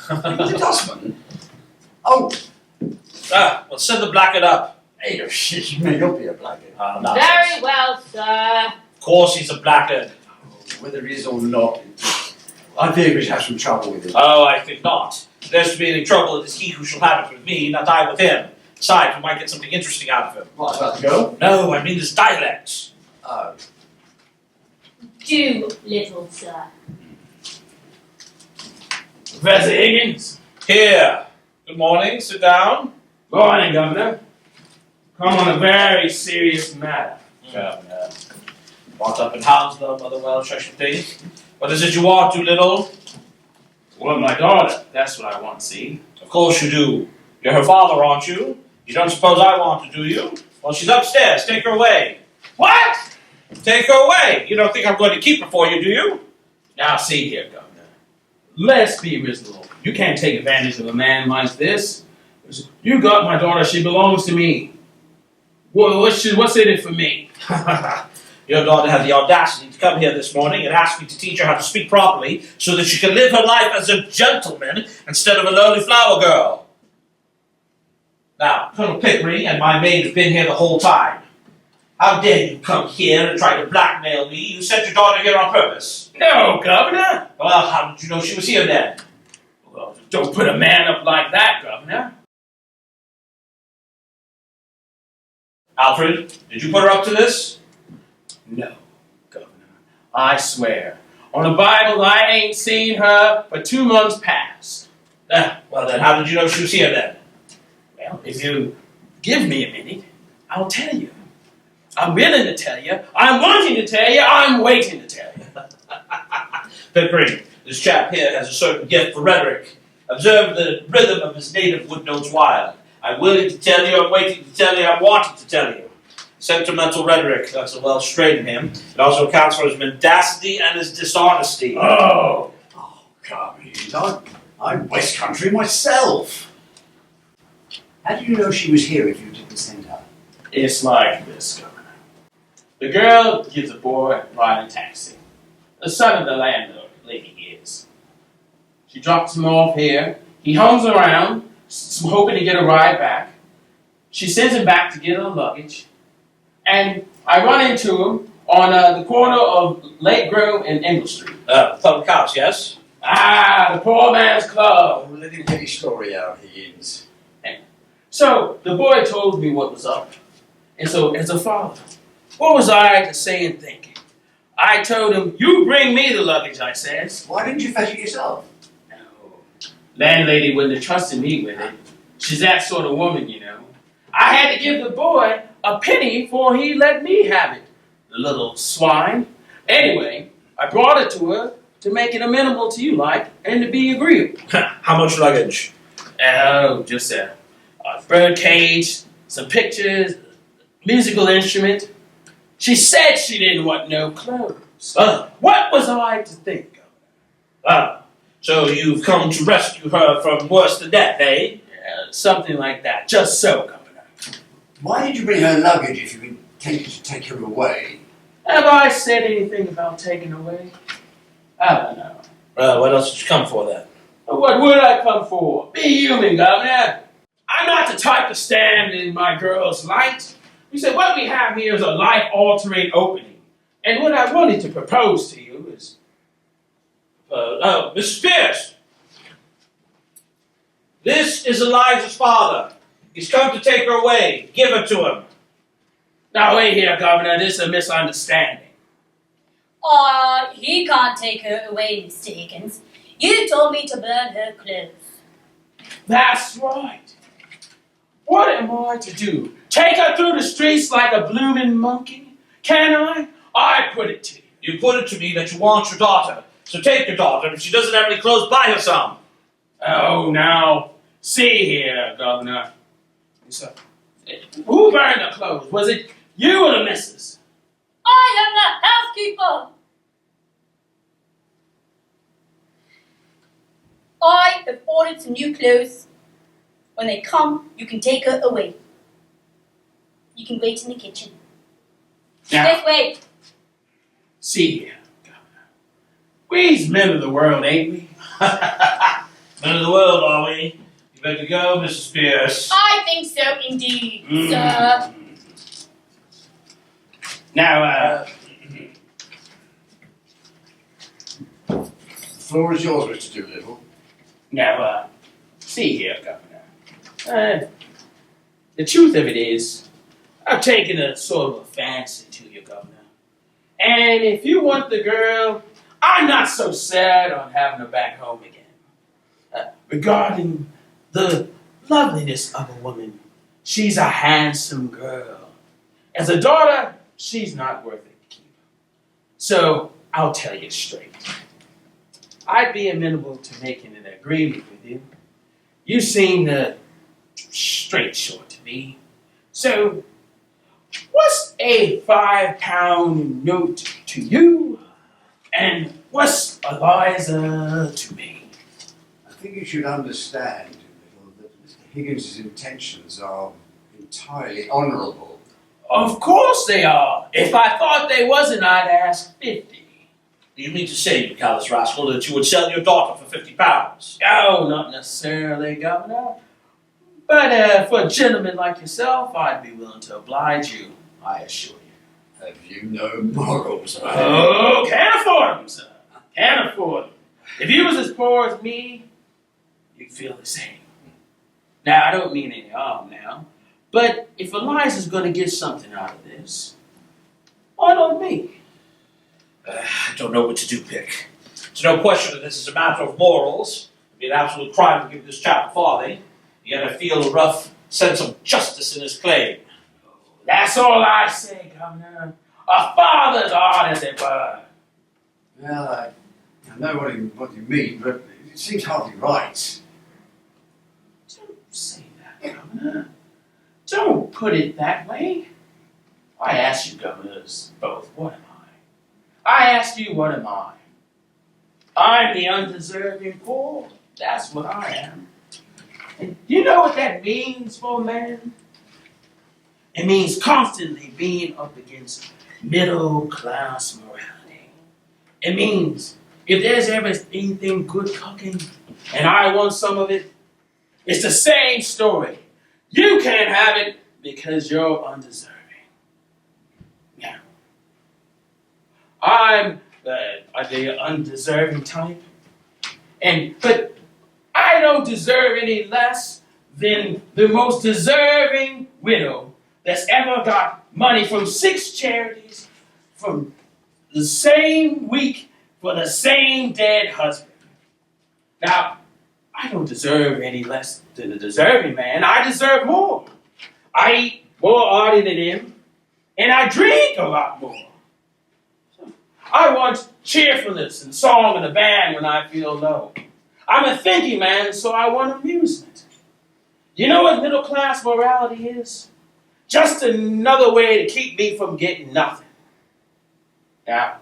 The dustman? Oh, Well, send the blackguard up. hey, you may not be a blackguard. Very well, sir. Of course he's a blackguard. Whether he is or not, I fear we have some trouble with him. Oh, I think not. If there's to be any trouble, it is he who shall have it with me, not I with him. Besides, we might get something interesting out of him. What, about to go? No, I mean his dialect. Oh. Doolittle, sir. Professor Higgins. Here. Good morning, sit down. Morning, Governor. Come on a very serious matter. Governor. Brought up in Hounslow, Mother Welsh, I should think. What is it you want, Doolittle? Well, my daughter, that's what I want to see. Of course you do. You're her father, aren't you? You don't suppose I want to, do you? Well, she's upstairs. Take her away. What? Take her away. You don't think I'm going to keep her for you, do you? Now, see here, Governor. Let's be reasonable. You can't take advantage of a man like this. You got my daughter. She belongs to me. What's in it for me? Your daughter had the audacity to come here this morning and ask me to teach her how to speak properly so that she can live her life as a gentleman instead of a lowly flower girl. Now, Colonel Pickering and my maid have been here the whole time. How dare you come here and try to blackmail me? You sent your daughter here on purpose. No, Governor. Well, how did you know she was here then? Well, don't put a man up like that, Governor. Alfred, did you put her up to this? No, Governor. I swear. On the Bible, I ain't seen her for 2 months past. Well then, how did you know she was here then? Well, if you give me a minute, I'll tell you. I'm willing to tell you. I'm wanting to tell you. I'm waiting to tell you. Pickering, this chap here has a certain gift for rhetoric. Observe the rhythm of his native wood notes wild. I'm willing to tell you, I'm waiting to tell you, I'm wanting to tell you. Sentimental rhetoric, that's a Welsh strain in him. It also accounts for his mendacity and his dishonesty. Oh, come here. I'm West Country myself. How do you know she was here if you didn't send her? It's like this, Governor. The girl gives the boy a ride in taxi. The son of the landlord, lady is. She drops him off here. He hums around, hoping to get a ride back. She sends him back to get her luggage. And I run into him on the corner of Lake Grove and Engle Street. Public house, yes? The poor man's club. Oh, let him get his story out, Higgins. So, the boy told me what was up. And so, as a father, what was I to say and think? I told him, you bring me the luggage, I says. Why didn't you fetch it yourself? No. Landlady wouldn't have trusted me with it. She's that sort of woman, you know. I had to give the boy a penny before he let me have it. the little swine. Anyway, I brought it to her to make it amenable to you, like, and to be agreeable. How much luggage? Oh, just a bird cage, some pictures, musical instrument. She said she didn't want no clothes. What was I to think of? So you've come to rescue her from worse than death, eh? Yeah, something like that. Just so, Governor. Why did you bring her luggage if you intended to take her away? Have I said anything about taking away? I don't know. What else did you come for then? What would I come for? Be human, Governor. I'm not the type to stand in my girl's light. You said what we have here is a life-altering opening. And what I wanted to propose to you is... Mrs. Pearce! This is Eliza's father. He's come to take her away. Give her to him. Now wait here, Governor. This is a misunderstanding. He can't take her away, Mr. Higgins. You told me to burn her clothes. That's right. What am I to do? Take her through the streets like a blooming monkey? Can I? I put it to you. You put it to me that you want your daughter. So take your daughter. If she doesn't have any clothes, buy her some. Oh, now, see here, Governor. So, who burned the clothes? Was it you or the missus? I am the housekeeper. I have ordered some new clothes. When they come, you can take her away. You can wait in the kitchen. Now, Let's wait. see here, Governor. We's men of the world, ain't we? Men of the world, are we? You better go, Mrs. Pearce. I think so indeed, sir. Now, The floor is yours, Mr. Doolittle. now, see here, Governor. The truth of it is, I've taken a sort of a fancy to you, Governor. And if you want the girl, I'm not so sad on having her back home again. Regarding the loveliness of a woman, she's a handsome girl. As a daughter, she's not worth it to keep. So, I'll tell you straight. I'd be amenable to making an agreement with you. You seem the straight short to me. So, what's a £5 note to you? And what's Eliza to me? I think you should understand, Doolittle, that Mr. Higgins' intentions are entirely honourable. Of course they are. If I thought they wasn't, I'd ask 50. You mean to say, you callous rascal, that you would sell your daughter for £50? Oh, not necessarily, Governor. But for a gentleman like yourself, I'd be willing to oblige you, I assure you. Have you no morals, man? Oh, can't afford them, sir. Can't afford them. If you was as poor as me, you'd feel the same. Now, I don't mean any harm now, but if Eliza's going to get something out of this, why not me? I don't know what to do, Pick. There's no question that this is a matter of morals. It'd be an absolute crime to give this chap a farthing. Yet I feel a rough sense of justice in his claim. That's all I say, Governor. A father's art, as it were. Well, I know what you mean, but it seems hardly right. Don't say that, Governor. Don't put it that way. I ask you, governors, both, what am I? I ask you, what am I? I'm the undeserving poor. That's what I am. And you know what that means for a man? It means constantly being up against middle-class morality. It means if there's ever anything good cooking and I want some of it, it's the same story. You can't have it because you're undeserving. Now, I'm the undeserving type, but I don't deserve any less than the most deserving widow that's ever got money from 6 charities from the same week for the same dead husband. Now, I don't deserve any less than a deserving man. I deserve more. I eat more hearty than him, and I drink a lot more. I want cheerfulness and song in the band when I feel low. I'm a thinking man, so I want amusement. You know what middle class morality is? Just another way to keep me from getting nothing. Now,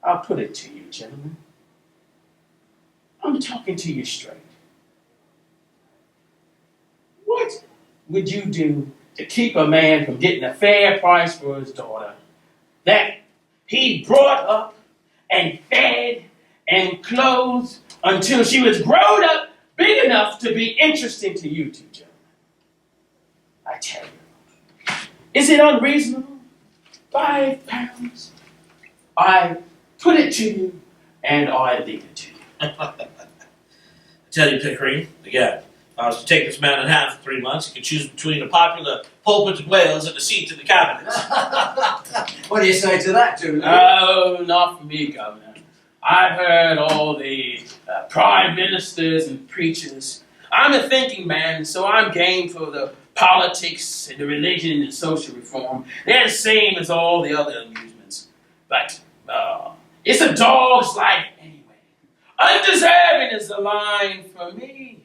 I'll put it to you, gentlemen. I'm talking to you straight. What would you do to keep a man from getting a fair price for his daughter that he brought up and fed and clothed until she was grown up big enough to be interesting to you two gentlemen? I tell you, is it unreasonable? £5. I put it to you, and I leave it to you. I tell you, Pickering, again, if I was to take this man in hand for 3 months, he could choose between a popular pulpit in Wales and a seat in the cabinet. What do you say to that, Doolittle? Oh, not for me, Governor. I've heard all the prime ministers and preachers. I'm a thinking man, so I'm game for the politics and the religion and social reform. They're the same as all the other amusements. But it's a dog's life anyway. Undeserving is the line for me.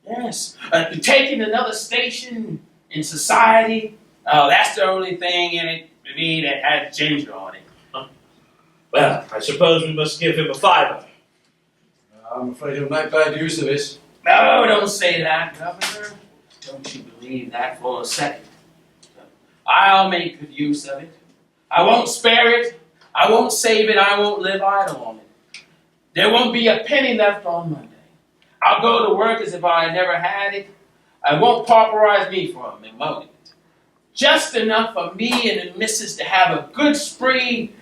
Yes, taking another station in society, that's the only thing in it for me that has ginger on it. Well, I suppose we must give him a £5. I'm afraid he'll make bad use of it. No, don't say that, Governor. Don't you believe that for a second. I'll make good use of it. I won't spare it. I won't save it. I won't live idle on it. There won't be a penny left on Monday. I'll go to work as if I never had it. I won't pauperize me for a moment. Just enough for me and the missus to have a good spree,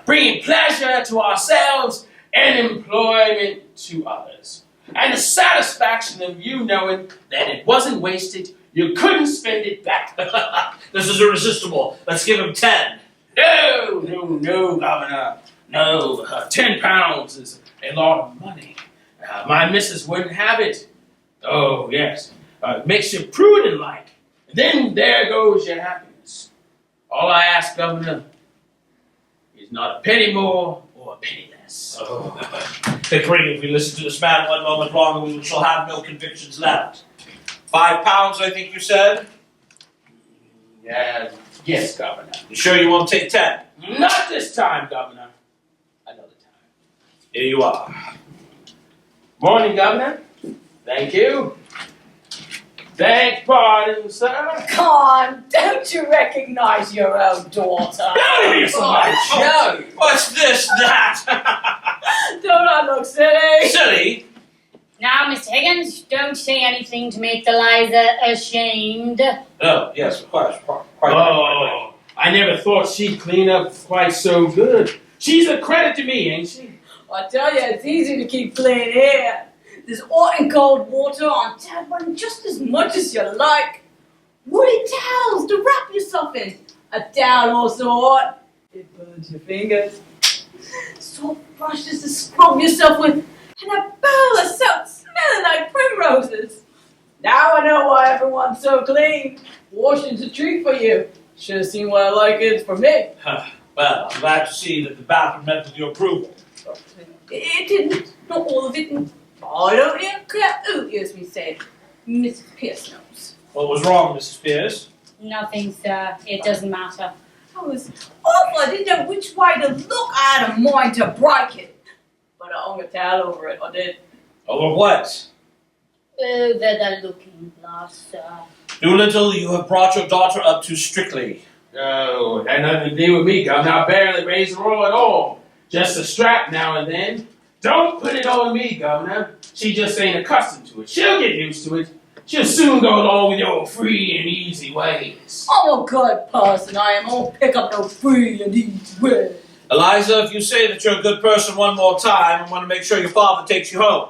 bringing pleasure to ourselves and employment to others. And the satisfaction of you knowing that it wasn't wasted, you couldn't spend it back. This is irresistible. Let's give him 10. No, Governor. No, £10 is a lot of money. My missus wouldn't have it. Oh, yes. It makes you prudent-like. Then there goes your happiness. All I ask, Governor, is not a penny more or a penny less. Oh, Pickering, if we listen to this man one moment longer, we shall have no convictions left. £5, I think you said? Yes, Governor. You sure you won't take 10? Not this time, Governor. Another time. Here you are. Morning, Governor. Thank you. Beg pardon, sir. Come on, don't you recognize your own daughter? Don't be so much. No! What's this, that? Don't I look silly? Silly? Now, Mr. Higgins, don't say anything to make Eliza ashamed. Oh, yes, quite. Oh, I never thought she'd clean up quite so good. She's a credit to me, ain't she? I tell you, it's easy to keep clean here. There's hot and cold water on tap running just as much as you like. Woolly towels to wrap yourself in. A towel also hot. It burns your fingers. Soft brushes to scrub yourself with. And a bowl of soap smelling like primroses. Now I know why everyone's so clean. Washing's a treat for you. Should have seen what I like it's for me. Well, I'm glad to see that the bathroom met with your approval. It didn't. Not all of it. And I don't care who hears me say it. Mrs. Pearce knows. What was wrong, Mrs. Pearce? Nothing, sir. It doesn't matter. I was awful. I didn't know which way to look. I had a mind to break it. But I hung a towel over it. I did. Over what? Over the looking glass, sir. Doolittle, you have brought your daughter up too strictly. No, it had nothing to do with me, Governor. I barely raised the roll at all. Just a strap now and then. Don't put it on me, Governor. She just ain't accustomed to it. She'll get used to it. She'll soon go along with your free and easy ways. I'm a good person. I am. I won't pick up no free and easy way. Eliza, if you say that you're a good person one more time, I want to make sure your father takes you home.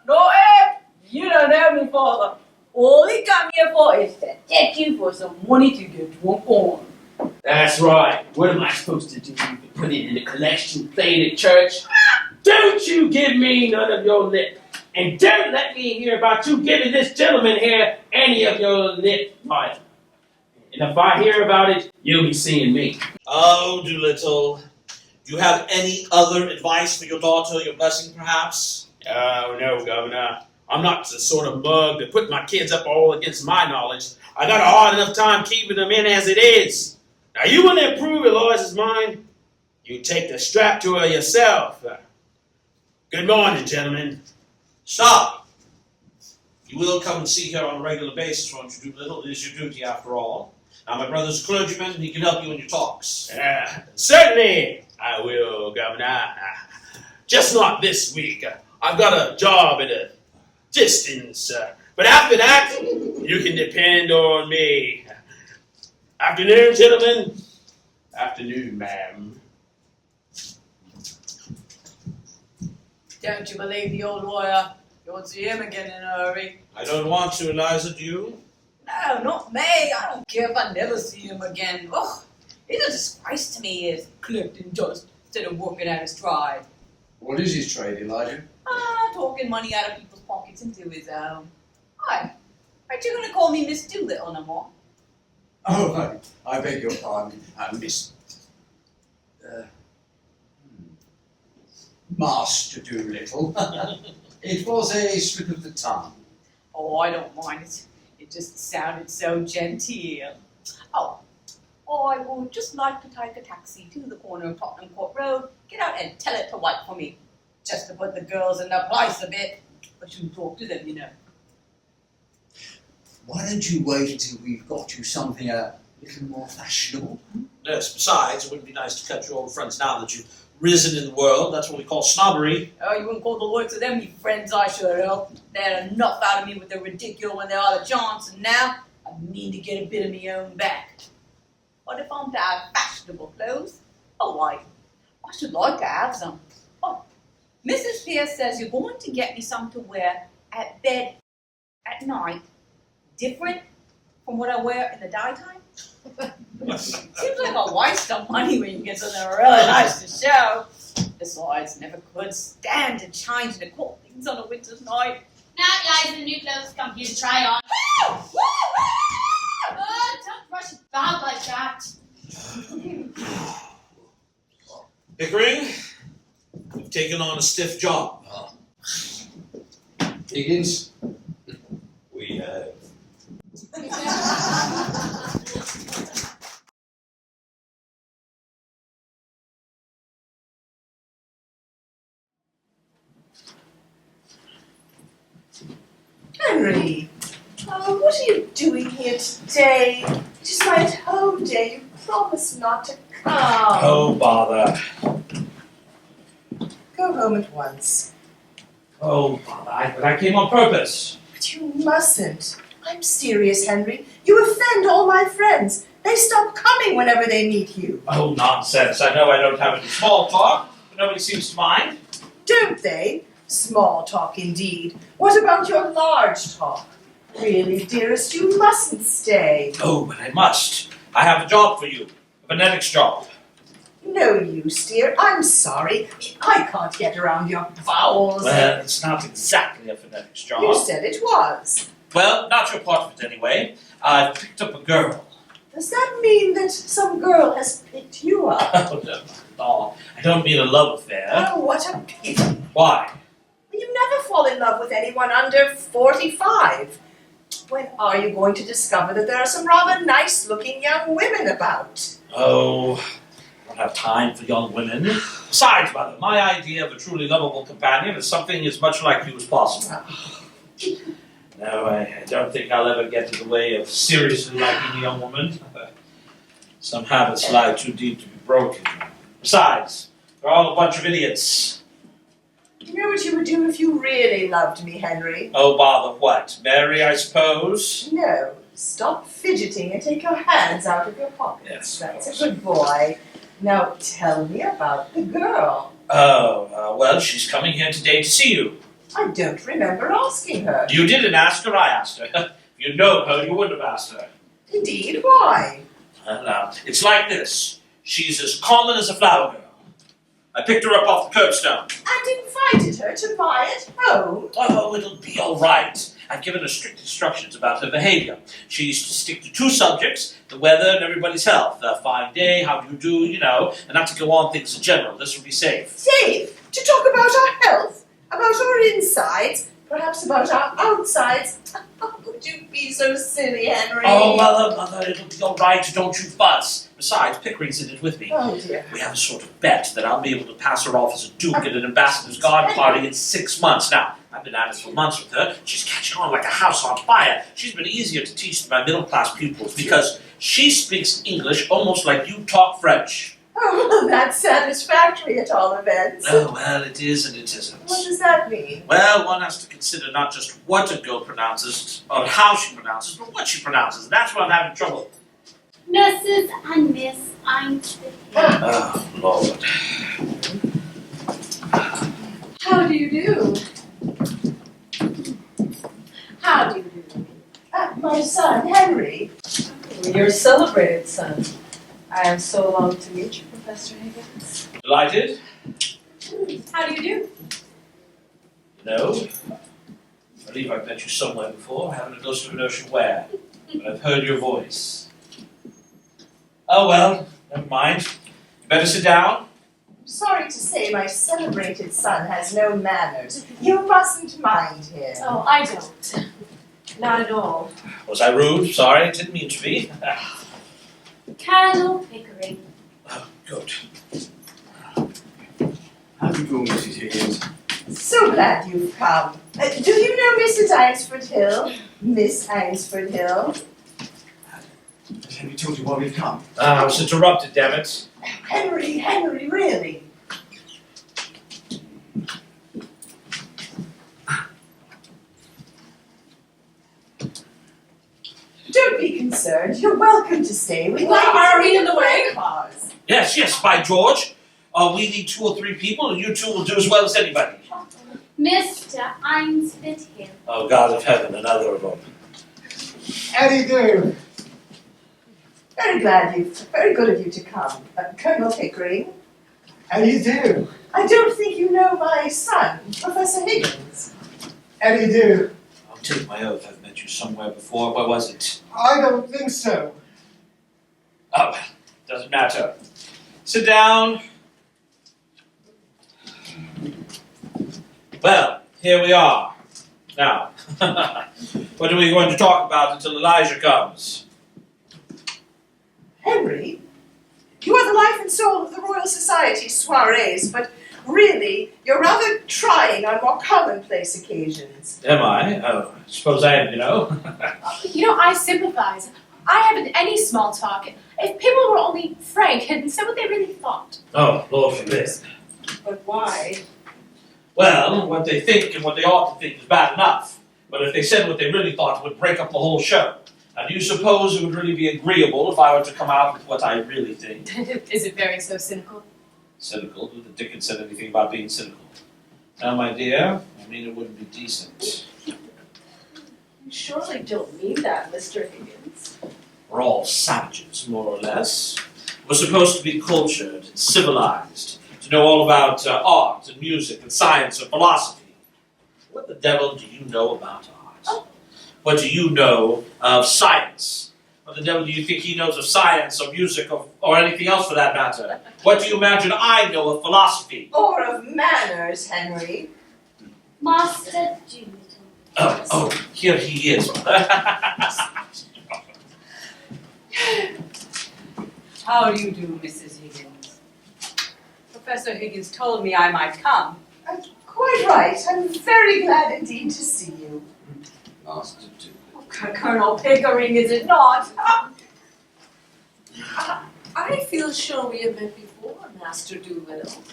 No, Ed. You don't have me, father. All he come here for is to take you for some money to get drunk on. That's right. What am I supposed to do? Put it in the collection plate at church? Don't you give me none of your lip. And don't let me hear about you giving this gentleman here any of your lip either. And if I hear about it, you'll be seeing me. Oh, Doolittle, Do you have any other advice for your daughter, your blessing perhaps? Oh, no, Governor. I'm not the sort of mug that put my kids up all against my knowledge. I got a hard enough time keeping them in as it is. Now, you want to improve Eliza's mind? You take the strap to her yourself. Good morning, gentlemen. Stop! You will come and see her on a regular basis, won't you, Doolittle? It is your duty, after all. Now, my brother's a clergyman, and he can help you in your talks. Certainly I will, Governor. Just not this week. I've got a job at a distance. But after that, you can depend on me. Afternoon, gentlemen. Afternoon, ma'am. Don't you believe the old lawyer? You'll see him again in a hurry. I don't want to, Eliza, do you? No, not me. I don't care if I never see him again. Ugh, he's a disgrace to me as collecting dust instead of working out his stride. What is his trade, Elijah? Talking money out of people's pockets into his own. Hi, aren't you going to call me Miss Doolittle no more? Oh, I beg your pardon, Miss... Master Doolittle. It was a slip of the tongue. Oh, I don't mind it. It just sounded so genteel. Oh, I would just like to take a taxi to the corner of Tottenham Court Road, get out and tell it to wait for me. Just to put the girls in their place a bit. I shouldn't talk to them, you know. Why don't you wait until we've got you something a little more fashionable? Yes, besides, it wouldn't be nice to cut your old friends now that you've risen in the world. That's what we call snobbery. Oh, you wouldn't call the likes of them your friends, I sure will. They had enough out of me with their ridicule when they are the Johnson. Now, I mean to get a bit of me own back. But if I'm to have fashionable clothes, oh, why, I should like to have some. Oh, Mrs. Pearce says you're going to get me some to wear at bed at night, different from what I wear in the daytime. Seems like a waste of money when you get something really nice to show. Besides, never could stand to change into cold things on a winter's night. Now, guys, the new clothes come here to try on. Don't rush it about like that. Pickering, we've taken on a stiff job. Higgins? We have. Henry, what are you doing here today? It is my at-home day. You promised not to come. Oh, bother. Go home at once. Oh, bother. But I came on purpose. But you mustn't. I'm serious, Henry. You offend all my friends. They stop coming whenever they meet you. Oh, nonsense. I know I don't have any small talk, but nobody seems to mind. Don't they? Small talk indeed. What about your large talk? Really, dearest, you mustn't stay. Oh, but I must. I have a job for you. A phonetics job. No use, dear. I'm sorry. I can't get around your vowels. Well, it's not exactly a phonetics job. You said it was. Well, not your part of it anyway. I've picked up a girl. Does that mean that some girl has picked you up? Oh, I don't mean a love affair. Oh, what a pity. Why? You never fall in love with anyone under 45. When are you going to discover that there are some rather nice-looking young women about? Oh, I don't have time for young women. Besides, Mother, my idea of a truly lovable companion is something as much like you as possible. No, I don't think I'll ever get in the way of seriously liking a young woman. Some habits lie too deep to be broken. Besides, they're all a bunch of idiots. You know what you would do if you really loved me, Henry? Oh, bother what? Marry, I suppose? No. Stop fidgeting and take your hands out of your pockets. Yes, that's a good boy. Now tell me about the girl. Oh, well, she's coming here today to see you. I don't remember asking her. You didn't ask her, I asked her. If you'd known her, you wouldn't have asked her. Indeed, why? Well, now, it's like this. She's as common as a flower girl. I picked her up off the curbstone. And invited her to my at home? Oh, it'll be all right. I've given her strict instructions about her behavior. She's to stick to 2 subjects, the weather and everybody's health. A fine day, how do you do, you know, and not to go on things in general. This will be safe. Safe? To talk about our health? About our insides? Perhaps about our outsides? Would you be so silly, Henry? Oh, mother, it'll be all right. Don't you fuss. Besides, Pickering's in it with me. Oh, dear. We have a sort of bet that I'll be able to pass her off as a duke at an ambassador's garden party in 6 months. Now, I've been at it for months with her. She's catching on like a house on fire. She's been easier to teach than my middle-class pupils because she speaks English almost like you talk French. Oh, well, that's satisfactory at all events. Oh, well, it is and it isn't. What does that mean? Well, one has to consider not just what a girl pronounces or how she pronounces, but what she pronounces. And that's where I'm having trouble. Mrs. and Miss Eynsford-Hill. Oh, Lord. How do you do? How do you do? My son, Henry. Your celebrated son. I am so long to meet you, Professor Higgins. Delighted? How do you do? No. I believe I've met you somewhere before. I haven't a ghost of a notion where. But I've heard your voice. Oh, well, never mind. You better sit down. Sorry to say my celebrated son has no manners. You mustn't mind him. Oh, I don't. Not at all. Was I rude? Sorry, didn't mean to be. Colonel Pickering. Oh, good. How do you do, Mrs. Higgins? So glad you've come. Do you know Mrs. Eynsford-Hill? Miss Eynsford-Hill? Has Henry told you why we've come? I was interrupted, damn it. Henry, really? Don't be concerned. You're welcome to stay. We'd like Are we in the way? Cause. Yes, by George. We need 2 or 3 people, and you 2 will do as well as anybody. Mr. Eynsford-Hill. Oh, God of heaven, another of them. How do you do? Very good of you to come. Colonel Pickering. How do you do? I don't think you know my son, Professor Higgins. How do you do? I'll take my oath I've met you somewhere before. Where was it? I don't think so. Oh, well, doesn't matter. Sit down. Well, here we are. Now, what are we going to talk about until Eliza comes? Henry, you are the life and soul of the Royal Society soirees, but really, you're rather trying on more commonplace occasions. Am I? Oh, I suppose I am, you know. You know, I sympathize. I haven't any small talk. If people were only frank and said what they really thought. Oh, Lord forbid. But why? Well, what they think and what they ought to think is bad enough. But if they said what they really thought, it would break up the whole show. And do you suppose it would really be agreeable if I were to come out with what I really think? Is it very so cynical? Cynical? Who the dickens said anything about being cynical? Now, my dear, I mean it wouldn't be decent. You surely don't mean that, Mr. Higgins. We're all savages, more or less. We're supposed to be cultured and civilized, to know all about art and music and science and philosophy. What the devil do you know about art? What do you know of science? What the devil do you think he knows of science or music or anything else for that matter? What do you imagine I know of philosophy? Or of manners, Henry. Master Doolittle. Oh, here he is. How do you do, Mrs. Higgins? Professor Higgins told me I might come. Quite right. I'm very glad indeed to see you. Master Doolittle. Colonel Pickering, is it not? I feel sure we have met before, Master Doolittle.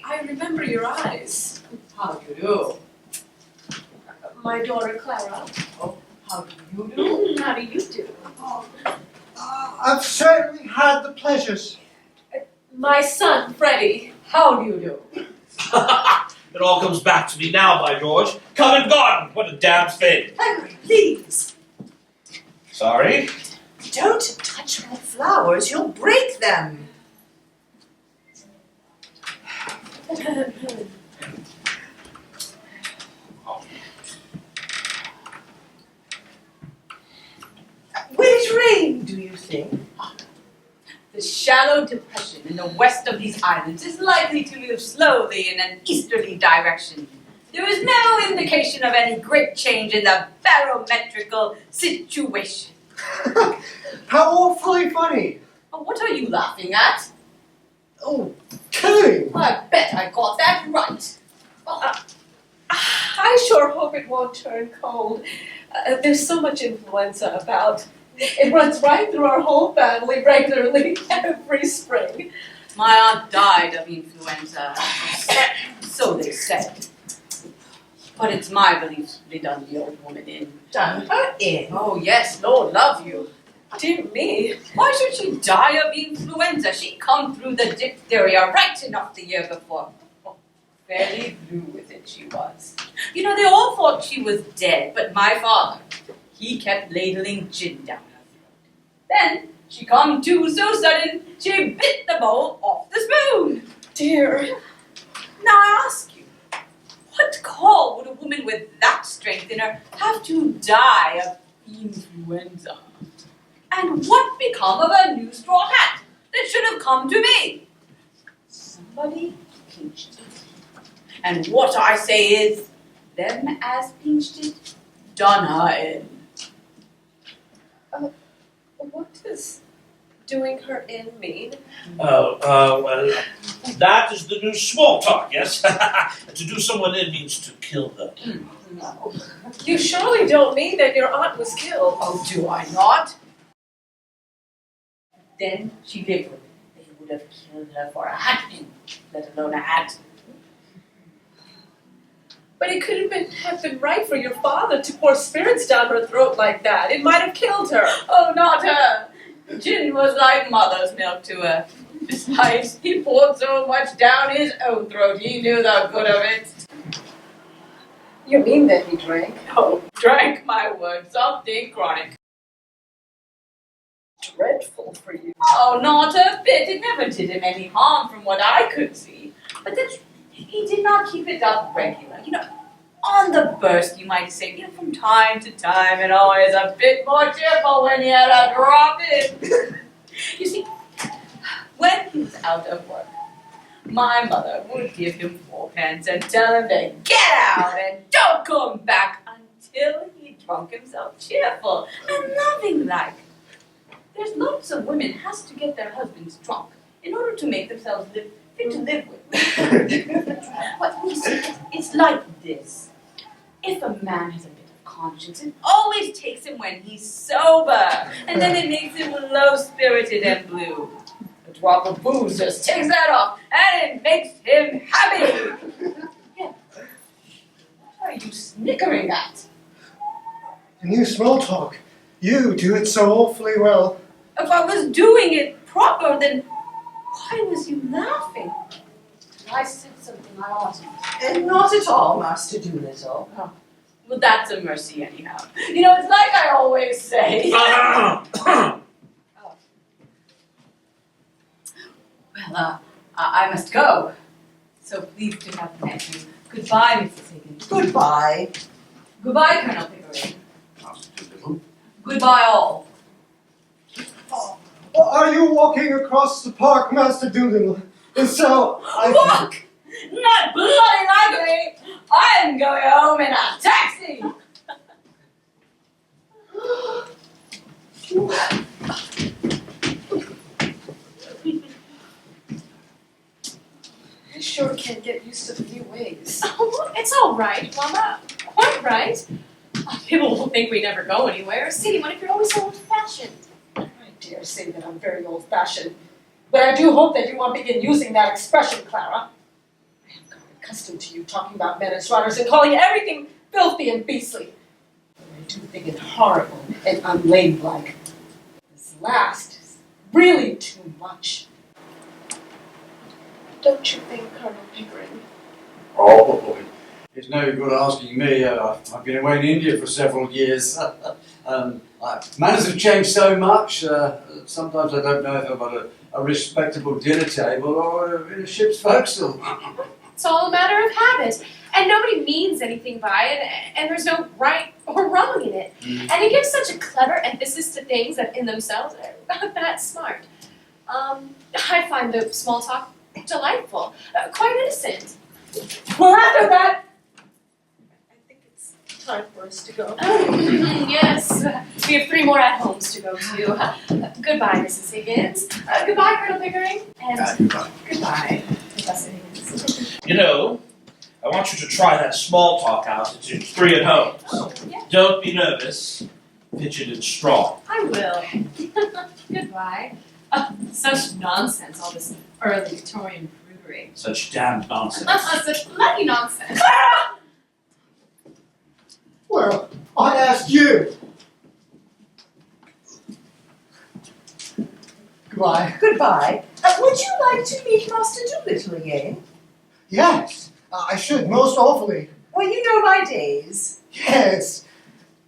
I remember your eyes. How do you do? My daughter Clara. Oh, how do you do? How do you do? I've certainly had the pleasures. My son Freddy. How do you do? It all comes back to me now, by George. Come and gone! What a damn thing! Henry, please. Sorry? Don't touch my flowers. You'll break them. you think? The shallow depression in the west of these islands is likely to move slowly in an easterly direction. There is no indication of any great change in the barometrical situation. How awfully funny. Oh, what are you laughing at? Oh, kidding. I bet I got that right. I sure hope it won't turn cold. There's so much influenza about. It runs right through our whole family regularly every spring. My aunt died of influenza. So they said. But it's my belief they done the old woman in. Done her in? Oh yes, Lord love you. Dear me. Why should she die of influenza? She come through the diphtheria right enough the year before. Fairly blue with it she was. You know, they all thought she was dead, but my father, he kept ladling gin down her throat. Then she come to so sudden, she bit the bowl off the spoon. Dear. Now I ask you, what call would a woman with that strength in her have to die of influenza? And what become of a new straw hat that should have come to me? Somebody pinched it. And what I say is, them as pinched it, done her in. What does doing her in mean? Well, that is the new small talk, yes? To do someone in means to kill them. No. You surely don't mean that your aunt was killed. Oh, do I not? Then she lived with it. They would have killed her for a hat pin, let alone a hat. But it could have been right for your father to pour spirits down her throat like that. It might have killed her. Oh, not her. Gin was like mother's milk to her. Besides, he poured so much down his own throat, he knew the good of it. You mean that he drank? Oh, drank, my word, something chronic. Dreadful for you. Oh, not a bit. It never did him any harm from what I could see. But then he did not keep it up regular. You know, on the burst, you might say, you know, from time to time, and always a bit more cheerful when he had a drop in. You see, when he was out of work, my mother would give him 4pence and tell him to get out and don't come back until he drunk himself cheerful and loving like. There's lots of women has to get their husbands drunk in order to make themselves fit to live with. But you see, it's like this. If a man has a bit of conscience, it always takes him when he's sober, and then it makes him low-spirited and blue. A drop of booze just takes that off, and it makes him happy. Yeah. What are you snickering at? And you small talk. You do it so awfully well. If I was doing it proper, then why was you laughing? I said something I oughtn't. And not at all, Master Doolittle. Oh. Well, that's a mercy anyhow. You know, it's like I always say. Oh. Well, I must go. So pleased to have met you. Goodbye, Mrs. Higgins. Goodbye. Goodbye, Colonel Pickering. Master Doolittle. Goodbye, all. Are you walking across the park, Master Doolittle? And so Walk! Not bloody likely! I'm going home in a taxi! I sure can't get used to the new ways. Oh, it's all right, Mama. Quite right. People will think we never go anywhere. Cini, what if you're always so old-fashioned? I dare say that I'm very old-fashioned. But I do hope that you won't begin using that expression, Clara. I have gotten accustomed to you talking about men as runners and calling everything filthy and beastly. But I do think it horrible and unladylike. This last is really too much. Don't you think, Colonel Pickering? Oh, it's no good asking me. I've been away in India for several years. Manners have changed so much. Sometimes I don't know if I'm at a respectable dinner table or in a ship's forecastle. It's all a matter of habit. And nobody means anything by it, and there's no right or wrong in it. And it gives such a clever emphasis to things that in themselves are not that smart. I find the small talk delightful, quite innocent. Well, after that, I think it's time for us to go. Yes, we have 3 more at-homes to go to. Goodbye, Mrs. Higgins. Goodbye, Colonel Pickering. And goodbye, Professor Higgins. You know, I want you to try that small talk out at your 3 at-homes. Oh, yeah. Don't be nervous. Pitch it in strong. I will. Goodbye. Such nonsense, all this early Victorian prudery. Such damned nonsense. Such bloody nonsense. Well, I asked you. Goodbye. Goodbye. Would you like to meet Master Doolittle again? Yes, I should, most awfully. Well, you know my days. Yes,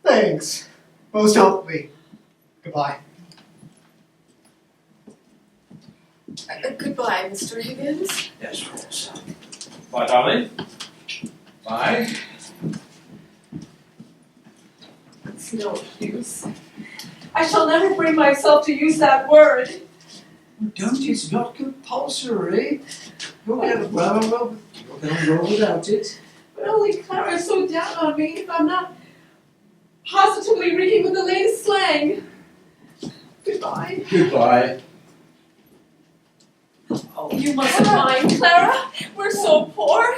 thanks. Most awfully. Goodbye. Goodbye, Mr. Higgins. Yes, of course. Bye, darling. Bye. It's no use. I shall never bring myself to use that word. Don't, it's not compulsory. You'll get well without it. But only Clara is so down on me if I'm not positively reeking with the latest slang. Goodbye. Goodbye. Oh, you mustn't mind, Clara. We're so poor,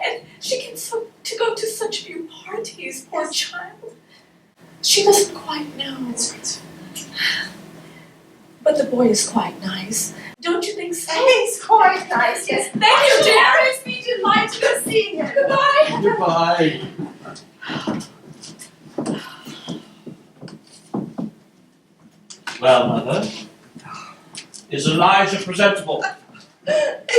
and she gets to go to such few parties, poor child. She doesn't quite know. But the boy is quite nice. Don't you think so? He's quite nice, yes. Thank you, dear. It's me delighted to see you. Goodbye. Goodbye. Well, Mother, is Elijah presentable?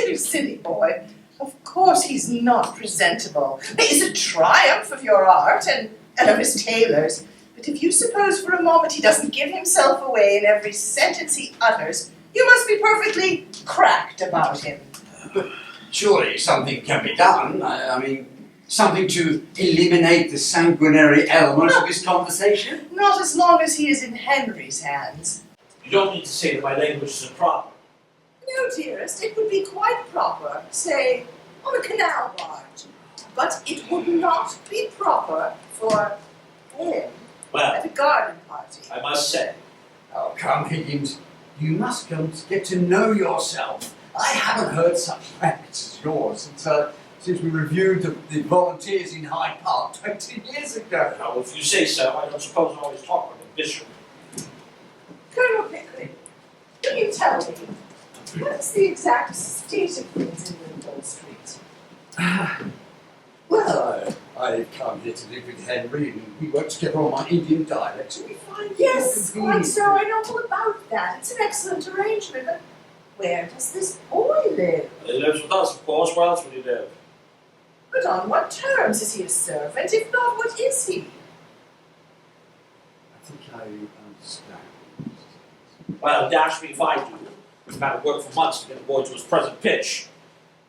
You silly boy. Of course he's not presentable. It's a triumph of your art and of his tailors. But if you suppose for a moment he doesn't give himself away in every sentence he utters, you must be perfectly cracked about him. But surely something can be done. I mean, something to eliminate the sanguinary element of his conversation. Not as long as he is in Henry's hands. You don't need to say that my language is improper. No, dearest, it would be quite proper, say, on a canal barge. But it would not be proper for him Well, at a garden party. I must say, Oh, come, Higgins. You must come to get to know yourself. I haven't heard such facts as yours since we reviewed the volunteers in Hyde Park 20 years ago. well, if you say so, I don't suppose I always talk like a bishop. Colonel Pickering, can you tell me, what's the exact state of things in Liverpool Street? Well, I've come here to live with Henry and we work together on my Indian dialect and we find it Yes, more quite convenient. so. I know all about that. It's an excellent arrangement. But where does this boy live? He lives with us, of course. Where else would he live? But on what terms? Is he a servant? If not, what is he? I think I understand. Well, dash me if I do. I've had to work for months to get the boy to his present pitch.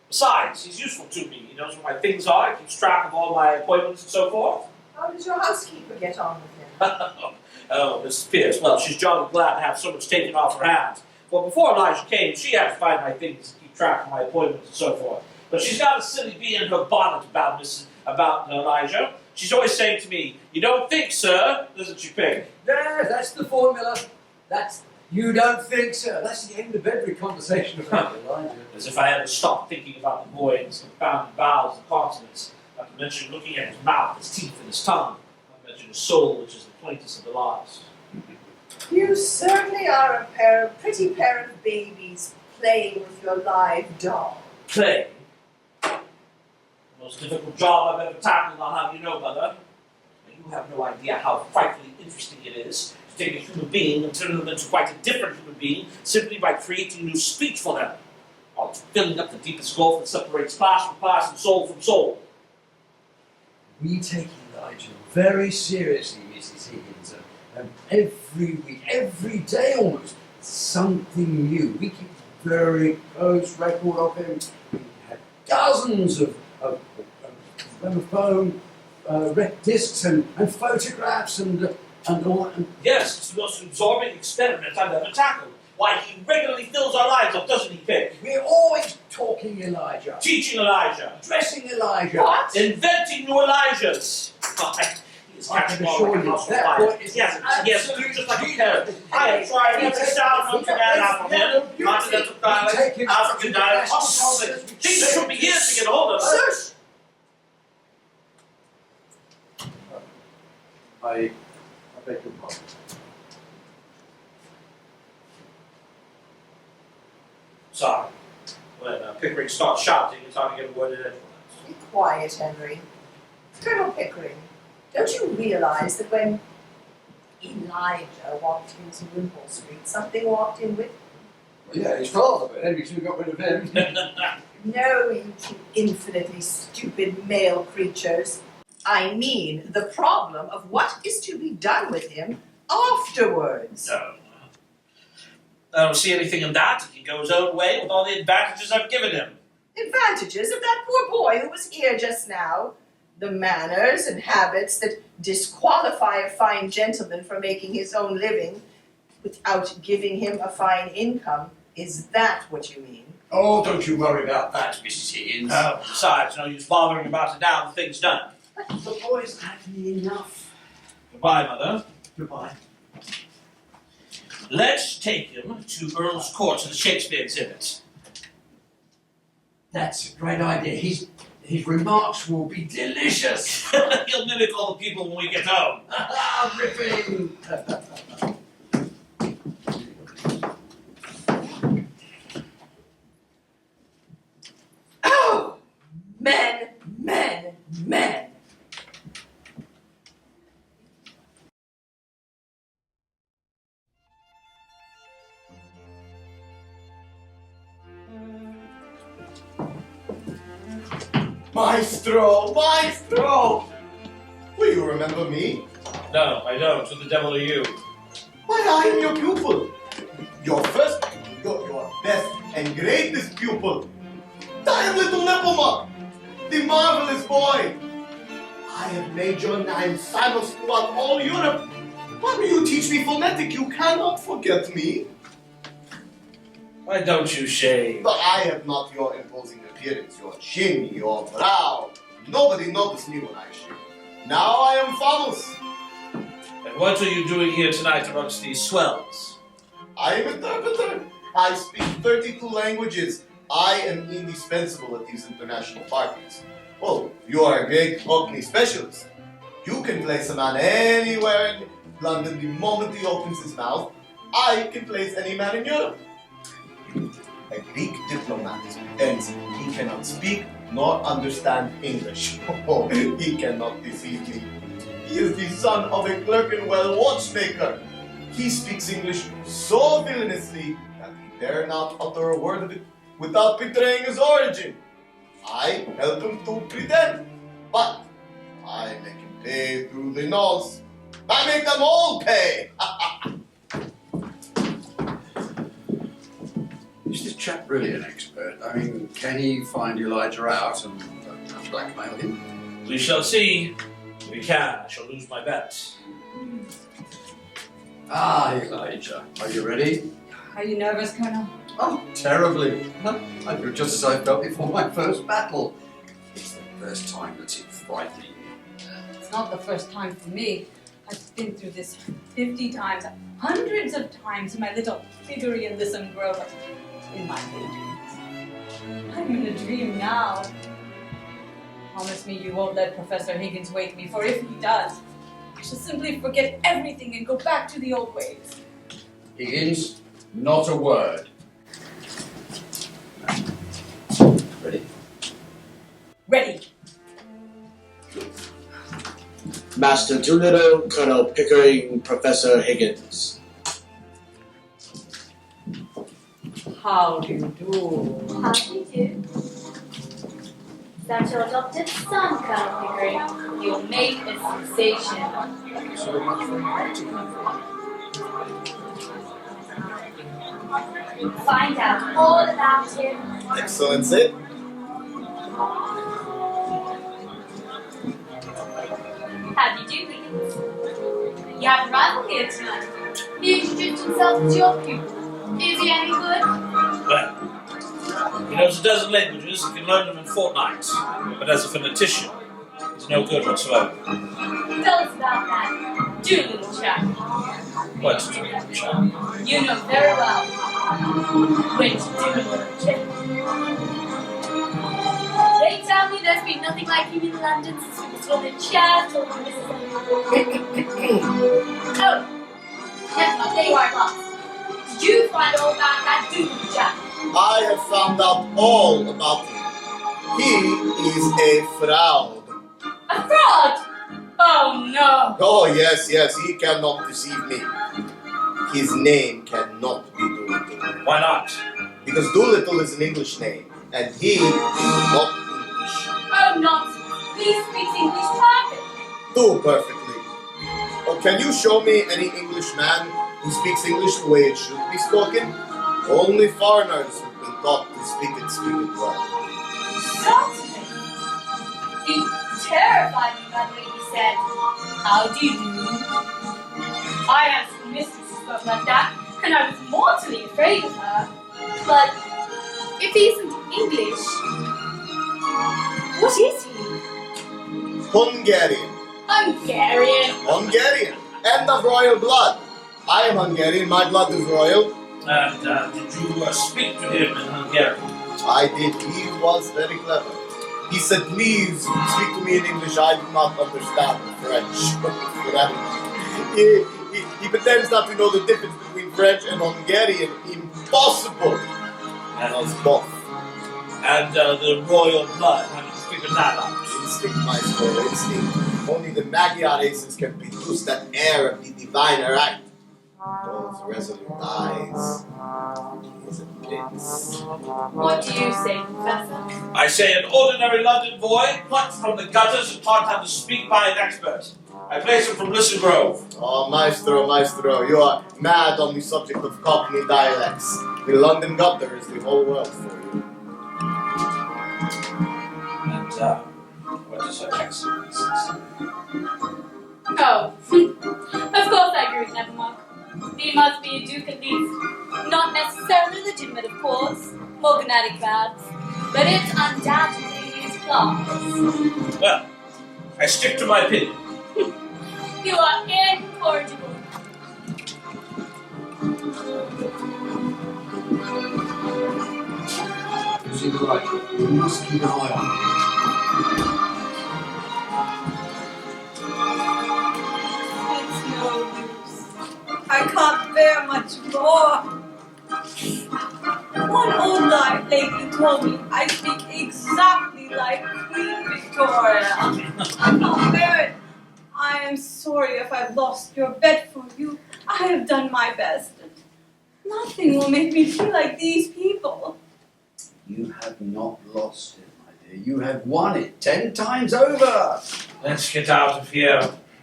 Besides, he's useful to me. He knows where my things are, he keeps track of all my appointments and so forth. How does your housekeeper get on with him? Oh, Mrs. Pearce, well, she's jolly glad to have so much taken off her hands. Well, before Elijah came, she had to find my things to keep track of my appointments and so forth. But she's got a silly bee in her bonnet about Elijah. She's always saying to me, "You don't think, sir," doesn't she, Pig? There, that's the formula. That's, you don't think, sir. That's the end of every conversation about Elijah. As if I ever stopped thinking about the boy and his confounded vowels and consonants. Not to mention looking at his mouth, his teeth, and his tongue. Not to mention his soul, which is the plainest of the last. You certainly are a pretty pair of babies playing with your live doll. Play. The most difficult job I've ever tackled, I'll have you know, Mother. You have no idea how frightfully interesting it is to take a human being and turn them into quite a different human being simply by creating new speech for them, while filling up the deepest gulf that separates class from class and soul from soul. We take Elijah very seriously, Mrs. Higgins, and every week, every day almost, something new. We keep a very close record of him. We have dozens of gramophone discs and photographs and all that. Yes, it's the most absorbing experiment I've ever tackled. Why, he regularly fills our lives up, doesn't he, Pick? We're always talking Elijah. Teaching Elijah. Dressing Elijah. What? Inventing new Elijahs. He's I catching can all assure like a you house on that fire. boy is Yes, absolute just like a genius. parrot. I have tried every sound known to man out of him. Continental dialect, African dialect, Oxford. Things took me years to get hold of. Shush! I beg your pardon. Sorry. When Pickering starts shouting, it's hard to get a word in edgewise. Be quiet, Henry. Colonel Pickering, don't you realize that when Elijah walked into Wimpole Street, something walked in with him? Well, yeah, his father, but Henry soon got rid of him. No, you two infinitely stupid male creatures. I mean the problem of what is to be done with him afterwards. No. I don't see anything in that. He can go his own way with all the advantages I've given him. Advantages of that poor boy who was here just now. The manners and habits that disqualify a fine gentleman from making his own living without giving him a fine income. Is that what you mean? Oh, don't you worry about that, Mrs. Higgins. Besides, no use bothering about it now. The thing's done. The boy's had me enough. Goodbye, Mother. Goodbye. Let's take him to Earl's Court to the Shakespeare exhibit. That's a great idea. His remarks will be delicious. He'll mimic all the people when we get home. Ripping! Oh! Men, men, men! Maestro! Maestro! Will you remember me? No, I don't. Who the devil are you? Why, I am your pupil. Your first, your best and greatest pupil. I am little Neppomuck, the marvelous boy. I have made your name famous throughout all Europe. Why will you teach me phonetic? You cannot forget me. Why don't you shave? But I have not your imposing appearance, your chin, your brow. Nobody noticed me when I shave. Now I am famous. And what are you doing here tonight amongst these swells? I am interpreter. I speak 32 languages. I am indispensable at these international parties. Well, you are a great Cockney specialist. You can place a man anywhere in London the moment he opens his mouth. I can place any man in Europe. A Greek diplomat pretends he cannot speak nor understand English. Oh, he cannot deceive me. He is the son of a Clerkenwell watchmaker. He speaks English so villainously that he dare not utter a word of it without betraying his origin. I help him to pretend, but I make him pay through the nose. I make them all pay. Is this chap really an expert? I mean, can he find Elijah out and blackmail him? We shall see. If we can, I shall lose my bet. Ah, Elijah, are you ready? Are you nervous, Colonel? Oh, terribly. I feel just as I felt before my first battle. It's the first time that's it frightening. It's not the first time for me. I've been through this 50 times, hundreds of times in my little figgery in Lissom Grove, in my daydreams. I'm in a dream now. Promise me you won't let Professor Higgins wake me, for if he does, I shall simply forget everything and go back to the old ways. Higgins, not a word. Ready? Ready. Master Doolittle, Colonel Pickering, Professor Higgins. How do you do? How do you do? Is that your adopted son, Colonel Pickering? You'll make a sensation. So much for practical. Find out all about him. Excellency. How do you do, Higgins? You have a rival here tonight. He introduced himself as your pupil. Is he any good? Well, he knows a dozen languages and can learn them in fortnights. But as a phonetician, he's no good whatsoever. Tell us about that Doolittle chap. What's Doolittle chap? You know very well. Which Doolittle chap? They tell me there's been nothing like him in London since we was holding chat over Mrs. Oh, Neppomuck, there you are, boss. Did you find all about that Doolittle chap? I have found out all about him. He is a fraud. A fraud? Oh no! Oh, yes, he cannot deceive me. His name cannot be Doolittle. Why not? Because Doolittle is an English name, and he is not English. Oh, nonsense. He speaks English perfectly. Too perfectly. Oh, can you show me any Englishman who speaks English the way it should be spoken? Only foreigners who've been taught to speak it well. Certainly. He terrified me by the way he said, "How do you do?" I had some mistress who spoke like that, and I was mortally afraid of her. But if he isn't English, what is he? Hungarian. Hungarian. And of royal blood. I am Hungarian, my blood is royal. And did you speak to him in Hungarian? I did. He was very clever. He said, please speak to me in English. I do not understand French. He pretends not to know the difference between French and Hungarian. Impossible. And us both. And the royal blood, how did you figure that out? Instinct, maestro, instinct. Only the Magyar races can produce that air of the divine right. Those resolute eyes. He is a prince. What do you say, Professor? I say an ordinary London boy, plucked from the gutters and taught how to speak by an expert. I place him from Listen Grove. Oh, maestro, you are mad on the subject of Cockney dialects. The London gutter is the whole world for you. And, what does Her Excellency say? Oh, of course I agree with Neppomuck. He must be a duke at least. Not necessarily legitimate, of course. Morganatic perhaps. But it's undoubtedly his class. Well, I stick to my opinion. You are incorrigible. You see the light? You must keep an eye on him. It's no use. I can't bear much more. One old lady told me I speak exactly like Queen Victoria. I can't bear it. I am sorry if I've lost your bet for you. I have done my best. Nothing will make me feel like these people. You have not lost it, my dear. You have won it 10 times over. Let's get out of here.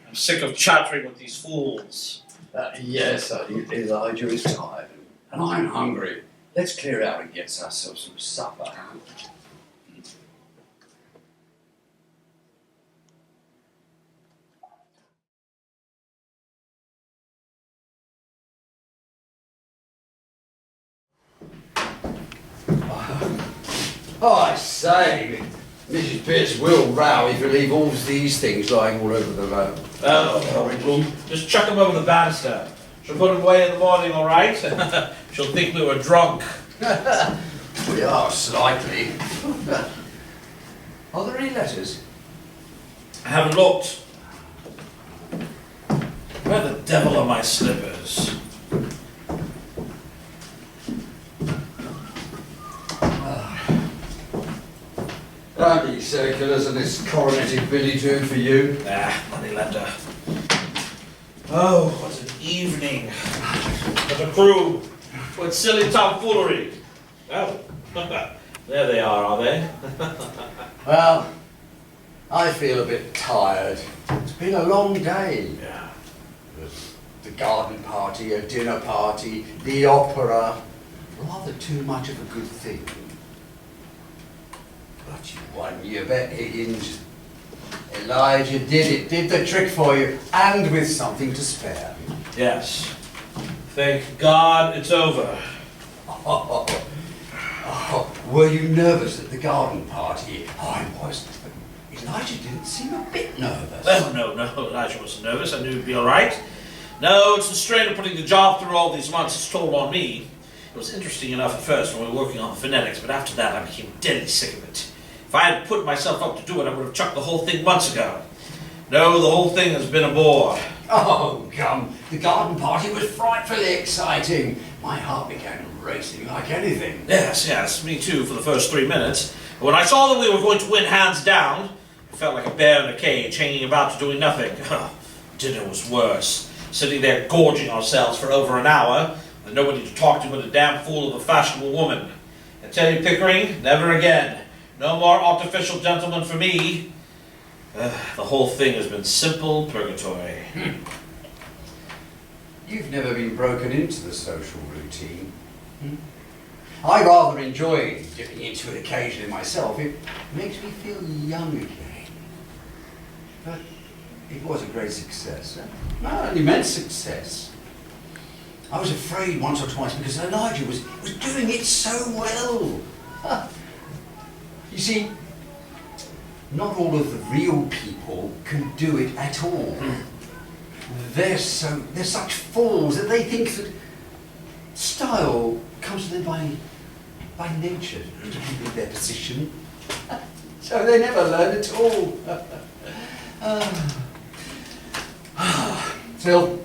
I'm sick of chattering with these fools. Yes, Elijah is tired, and I'm hungry. Let's clear out and get ourselves some supper. Oh, I say, Mrs. Pearce will row if you leave all these things lying all over the road. Oh, we'll just chuck them over the banister. She'll put them away in the morning, all right? She'll think we were drunk. We are, slightly. Are there any letters? I haven't looked. Where the devil are my slippers? Don't be circulars and this coroneted Billy doing for you. Moneylender. Oh, what an evening. For the crew. What silly tomfoolery. Oh, there they are they? Well, I feel a bit tired. It's been a long day. Yeah. The garden party, a dinner party, the opera. Rather too much of a good thing. But you won your bet, Higgins. Elijah did it. Did the trick for you, and with something to spare. Yes. Thank God it's over. Were you nervous at the garden party? I was. Elijah didn't seem a bit nervous. Oh, no, Elijah wasn't nervous. I knew he'd be all right. No, it's the strain of putting the job through all these months it's told on me. It was interesting enough at first when we were working on the phonetics, but after that I became deadly sick of it. If I had put myself up to do it, I would have chucked the whole thing months ago. No, the whole thing has been a bore. Oh, come. The garden party was frightfully exciting. My heart began racing like anything. Yes, me too for the first 3 minutes. But when I saw that we were going to win hands down, I felt like a bear in a cage, hanging about doing nothing. Dinner was worse. Sitting there gorging ourselves for over an hour, with nobody to talk to but a damn fool of a fashionable woman. I tell you, Pickering, never again. No more artificial gentlemen for me. The whole thing has been simple purgatory. You've never been broken into the social routine. I rather enjoy dipping into it occasionally myself. It makes me feel young again. But it was a great success. An immense success. I was afraid once or twice because Elijah was doing it so well. You see, not all of the real people can do it at all. They're such fools that they think that style comes to them by nature to keep in their position. So they never learn at all. Still,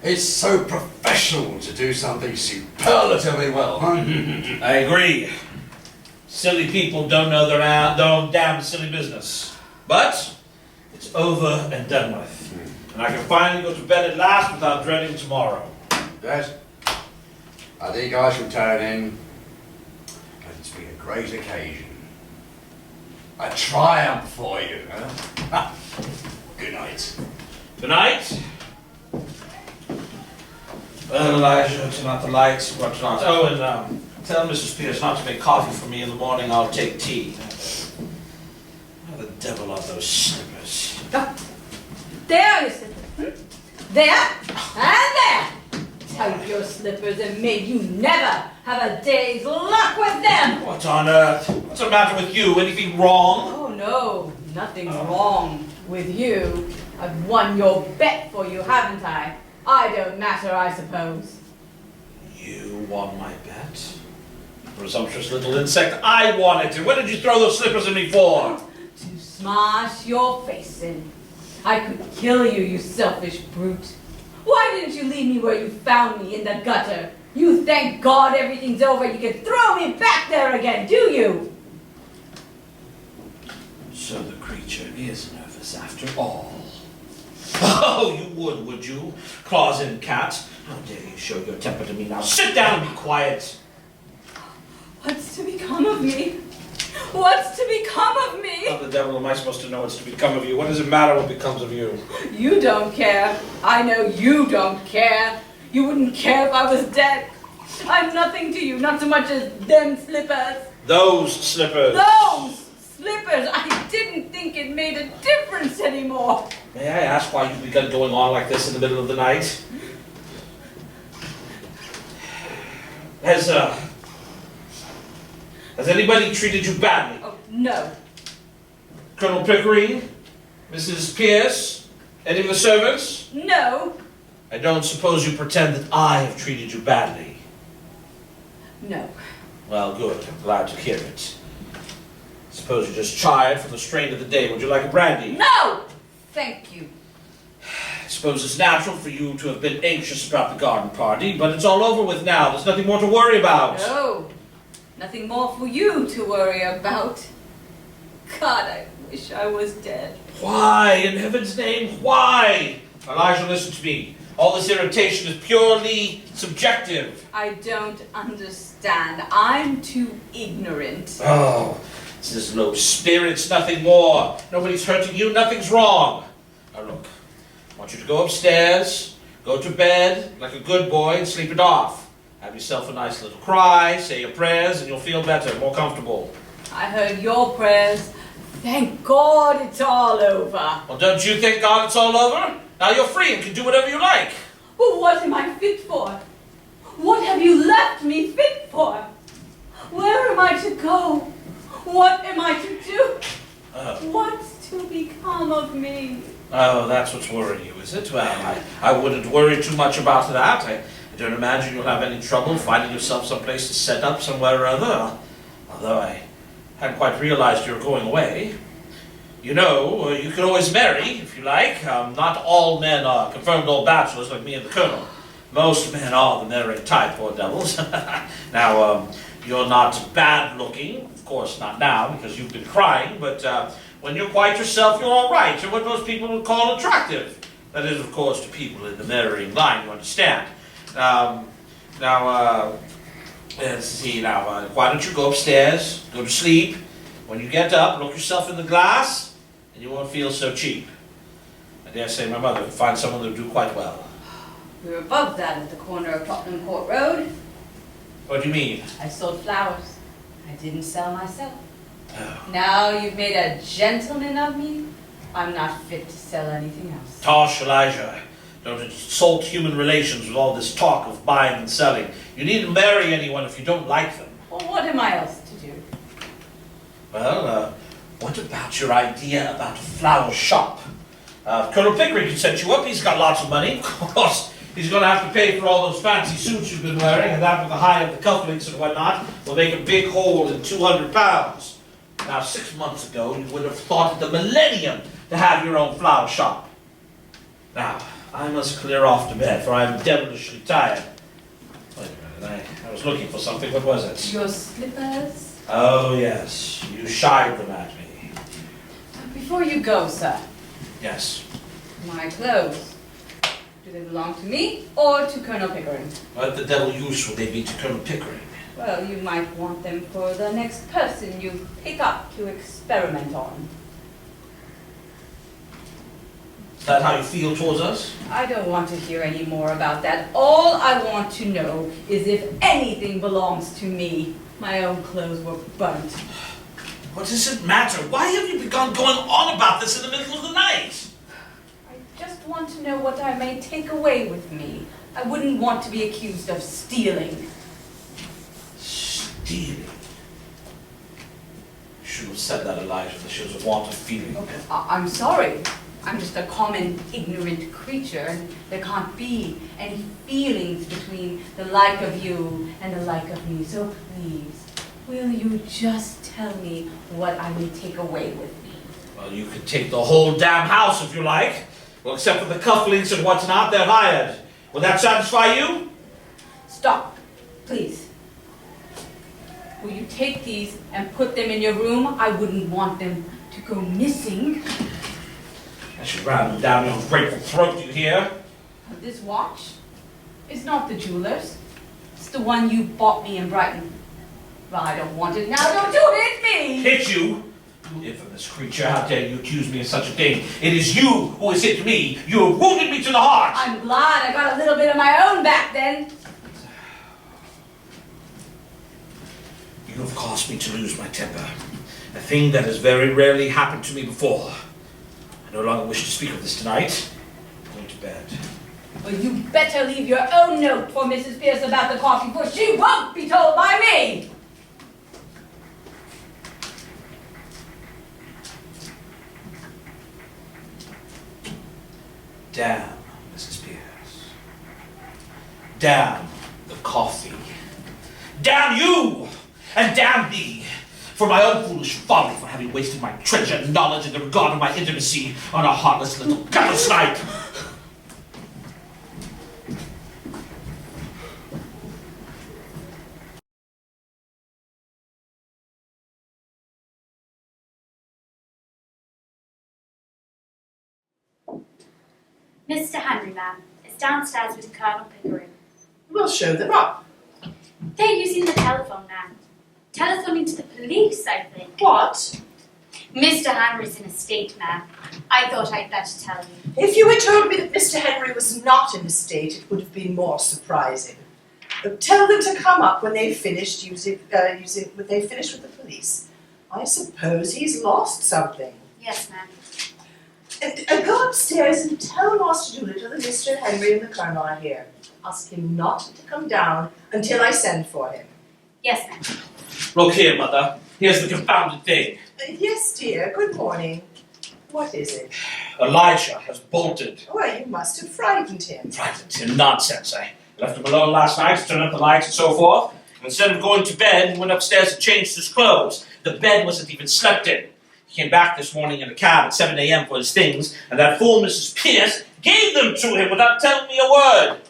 it's so professional to do something superlatively well, huh? I agree. Silly people don't know their own damn silly business. But it's over and done with. And I can finally go to bed at last without dreading tomorrow. Yes. I think I shall turn in. It's been a great occasion. A triumph for you, huh? Good night. Good night. Well, Elijah, turn out the lights, but not. Oh, and tell Mrs. Pearce not to make coffee for me in the morning. I'll take tea. What the devil are those slippers? There are your slippers. There and there. Take your slippers and may you never have a day's luck with them. What on earth? What's the matter with you? Anything wrong? Oh no, nothing wrong with you. I've won your bet for you, haven't I? I don't matter, I suppose. You won my bet? Presumptuous little insect. I won it. And what did you throw those slippers at me for? To smash your face in. I could kill you, you selfish brute. Why didn't you leave me where you found me, in the gutter? You thank God everything's over, you can throw me back there again, do you? So the creature is nervous after all. Oh, you would you? Claws in cat. How dare you show your temper to me now? Sit down and be quiet. What's to become of me? What's to become of me? How the devil am I supposed to know what's to become of you? What does it matter what becomes of you? You don't care. I know you don't care. You wouldn't care if I was dead. I'm nothing to you, not so much as them slippers. Those slippers. Those slippers! I didn't think it made a difference anymore. May I ask why you've begun going on like this in the middle of the night? Has anybody treated you badly? Oh, no. Colonel Pickering? Mrs. Pearce? Any of the servants? No. I don't suppose you pretend that I have treated you badly. No. Well, good. I'm glad to hear it. Suppose you're just tired from the strain of the day. Would you like a brandy? No! Thank you. I suppose it's natural for you to have been anxious about the garden party, but it's all over with now. There's nothing more to worry about. No. Nothing more for you to worry about. God, I wish I was dead. Why, in heaven's name, why? Elijah, listen to me. All this irritation is purely subjective. I don't understand. I'm too ignorant. Oh, this is low spirits, nothing more. Nobody's hurting you, nothing's wrong. Now look, I want you to go upstairs, go to bed like a good boy and sleep it off. Have yourself a nice little cry, say your prayers, and you'll feel better, more comfortable. I heard your prayers Thank God it's all over. Well, don't you thank God it's all over? Now you're free and can do whatever you like. But what am I fit for? What have you left me fit for? Where am I to go? What am I to do? What's to become of me? Oh, that's what's worrying you, is it? Well, I wouldn't worry too much about that. I don't imagine you'll have any trouble finding yourself someplace to set up somewhere or other. Although I hadn't quite realized you were going away. You know, you can always marry, if you like. Not all men are confirmed old bachelors like me and the Colonel. Most men are the marrying type, poor devils. Now, you're not bad looking. Of course, not now, because you've been crying, but when you're quite yourself, you're all right. You're what most people would call attractive. That is, of course, to people in the marrying line, you understand. Let's see, why don't you go upstairs, go to sleep. When you get up, look yourself in the glass, and you won't feel so cheap. I dare say my mother would find someone who'd do quite well. We're above that at the corner of Tottenham Court Road. What do you mean? I sold flowers. I didn't sell myself. Oh. Now you've made a gentleman of me. I'm not fit to sell anything else. Tosh, Elijah. Don't insult human relations with all this talk of buying and selling. You needn't marry anyone if you don't like them. Well, what am I else to do? Well, what about your idea about a flower shop? Colonel Pickering can set you up. He's got lots of money. Of course, he's going to have to pay for all those fancy suits you've been wearing, and that with the high of the cufflinks and whatnot will make a big hole in 200 pounds. Now, 6 months ago, you would have thought it the millennium to have your own flower shop. Now, I must clear off to bed, for I'm devilishly tired. Wait a minute, I was looking for something. What was it? Your slippers? Oh, yes. You shied them at me. Before you go, sir. Yes. My clothes. Do they belong to me or to Colonel Pickering? What the devil use would they be to Colonel Pickering? Well, you might want them for the next person you pick up to experiment on. Is that how you feel towards us? I don't want to hear any more about that. All I want to know is if anything belongs to me. My own clothes were burnt. What does it matter? Why have you begun going on about this in the middle of the night? I just want to know what I may take away with me. I wouldn't want to be accused of stealing. Stealing? You shouldn't have said that, Elijah. That shows a want of feeling. Okay, I'm sorry. I'm just a common, ignorant creature, and there can't be any feelings between the like of you and the like of me. So please, will you just tell me what I may take away with me? Well, you could take the whole damn house if you like. Well, except for the cufflinks and what's not, they're hired. Will that satisfy you? Stop, please. Will you take these and put them in your room? I wouldn't want them to go missing. I should ram them down your ungrateful throat, you hear? This watch is not the jeweler's. It's the one you bought me in Brighton. Well, I don't want it now. Don't you hit me! Hit you? You infamous creature, how dare you accuse me of such a thing? It is you who has hit me. You have wounded me to the heart. I'm glad I got a little bit of my own back then. You have caused me to lose my temper. A thing that has very rarely happened to me before. I no longer wish to speak of this tonight. I'm going to bed. Well, you better leave your own note for Mrs. Pearce about the coffee, for she won't be told by me. Damn, Mrs. Pearce. Damn the coffee. Damn you! And damn me! For my own foolish folly, for having wasted my treasured knowledge in the regard of my intimacy on a heartless little gutter snipe! Mr. Henry, ma'am, is downstairs with Colonel Pickering. We'll show them up. They're using the telephone, ma'am. Telephoning to the police, I think. What? Mr. Henry's in a state, ma'am. I thought I'd better tell you. If you had told me that Mr. Henry was not in a state, it would have been more surprising. But tell them to come up when they've finished with the police. I suppose he's lost something. Yes, ma'am. Go upstairs and tell Master Doolittle that Mr. Henry and the Colonel are here. Ask him not to come down until I send for him. Yes, ma'am. Look here, Mother. Here's the confounded thing. Yes, dear. Good morning. What is it? Elijah has bolted. Well, you must have frightened him. Frightened him? Nonsense. I left him alone last night to turn up the lights and so forth. Instead of going to bed, he went upstairs and changed his clothes. The bed wasn't even slept in. He came back this morning in a cab at 7 a.m. for his things, and that fool Mrs. Pearce gave them to him without telling me a word.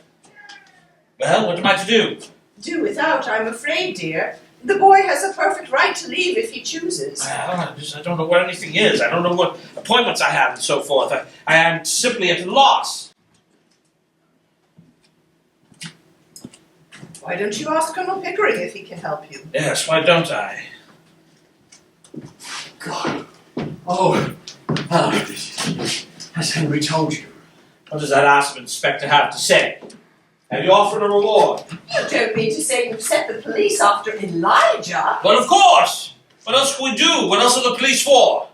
Well, what am I to do? Do without, I'm afraid, dear. The boy has a perfect right to leave if he chooses. Well, I don't know where anything is. I don't know what appointments I have and so forth. I am simply at a loss. Why don't you ask Colonel Pickering if he can help you? Yes, why don't I? God. Oh, has Henry told you? What does that aspen inspector have to say? Have you offered a reward? You don't mean to say you've sent the police after Elijah? Well, of course! What else can we do? What else are the police for?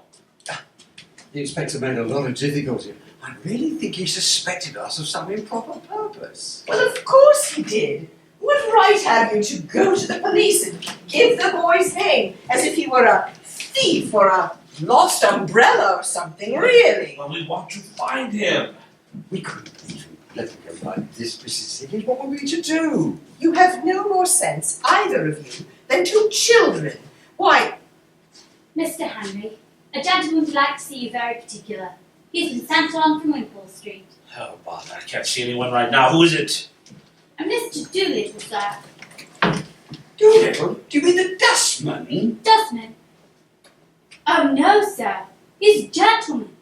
The inspector made a lot of difficulty. I really think he suspected us of some improper purpose. Well, of course he did. What right have you to go to the police and give the boy's name as if he were a thief or a lost umbrella or something, really? Well, we want to find him. We couldn't even let him go like this, Mrs. Higgins. What were we to do? You have no more sense, either of you, than two children. Why, Mr. Henry, a gentleman would like to see you very particular. He's been sent on from Wimpole Street. Oh, bother. I can't see anyone right now. Who is it? A Mr. Doolittle, sir. Doolittle? Do you mean the dustman? Dustman? Oh, no, sir. He's a gentleman.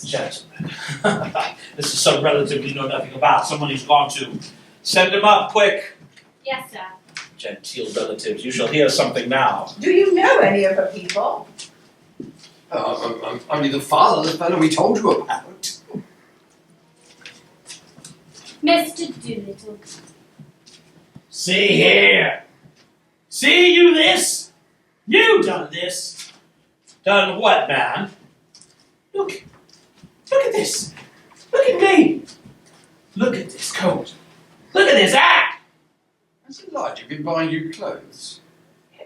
Gentlemen. This is some relative we know nothing about. Someone who's gone to. Send him up, quick. Yes, sir. Genteel relatives, you shall hear something now. do you know any of her people? Only the father, the fellow we told you about. Mr. Doolittle. See here. See you this? You done this. Done what, man? Look at this. Look at me. Look at this coat. Look at this hat. Has Elijah been buying you clothes?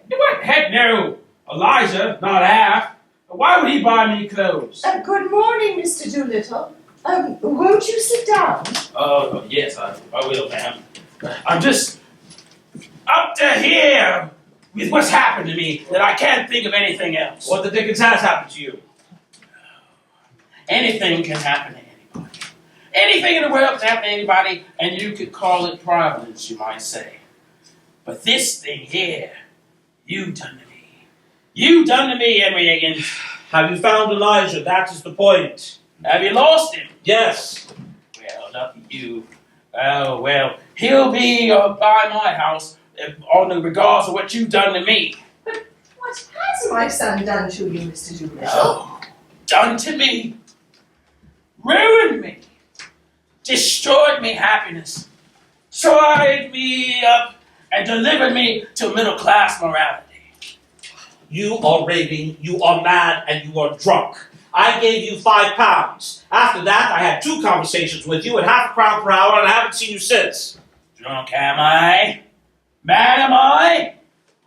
What? Heck no. Eliza, not half. Why would he buy me clothes? Good morning, Mr. Doolittle. Won't you sit down? Oh, yes, I will, ma'am. I'm just up to here with what's happened to me that I can't think of anything else. What the dickens has happened to you? Anything can happen to anybody. Anything in the world can happen to anybody, and you could call it providence, you might say. But this thing here, you done to me. You done to me, Henry Higgins. Have you found Elijah? That is the point. Have you lost him? Yes. Well, lucky you. Oh, well, he'll be by my house on the regards of what you've done to me. But what has my son done to you, Mr. Doolittle? Oh, done to me. Ruined me. Destroyed me happiness. Tied me up and delivered me to middle-class morality. You are raving, you are mad, and you are drunk. I gave you £5. After that, I had 2 conversations with you at £0.50 per hour, and I haven't seen you since. Drunk am I? Mad am I?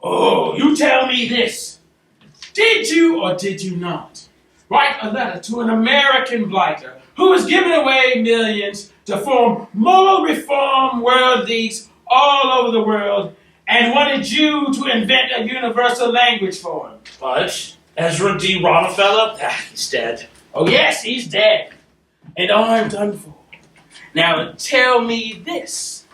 Oh, you tell me this. Did you or did you not write a letter to an American blighter who was giving away millions to form moral reform world leagues all over the world and wanted you to invent a universal language for him? But Ezra D. Rockefeller? He's dead. Oh, yes, he's dead. And I'm done for. Now, tell me this.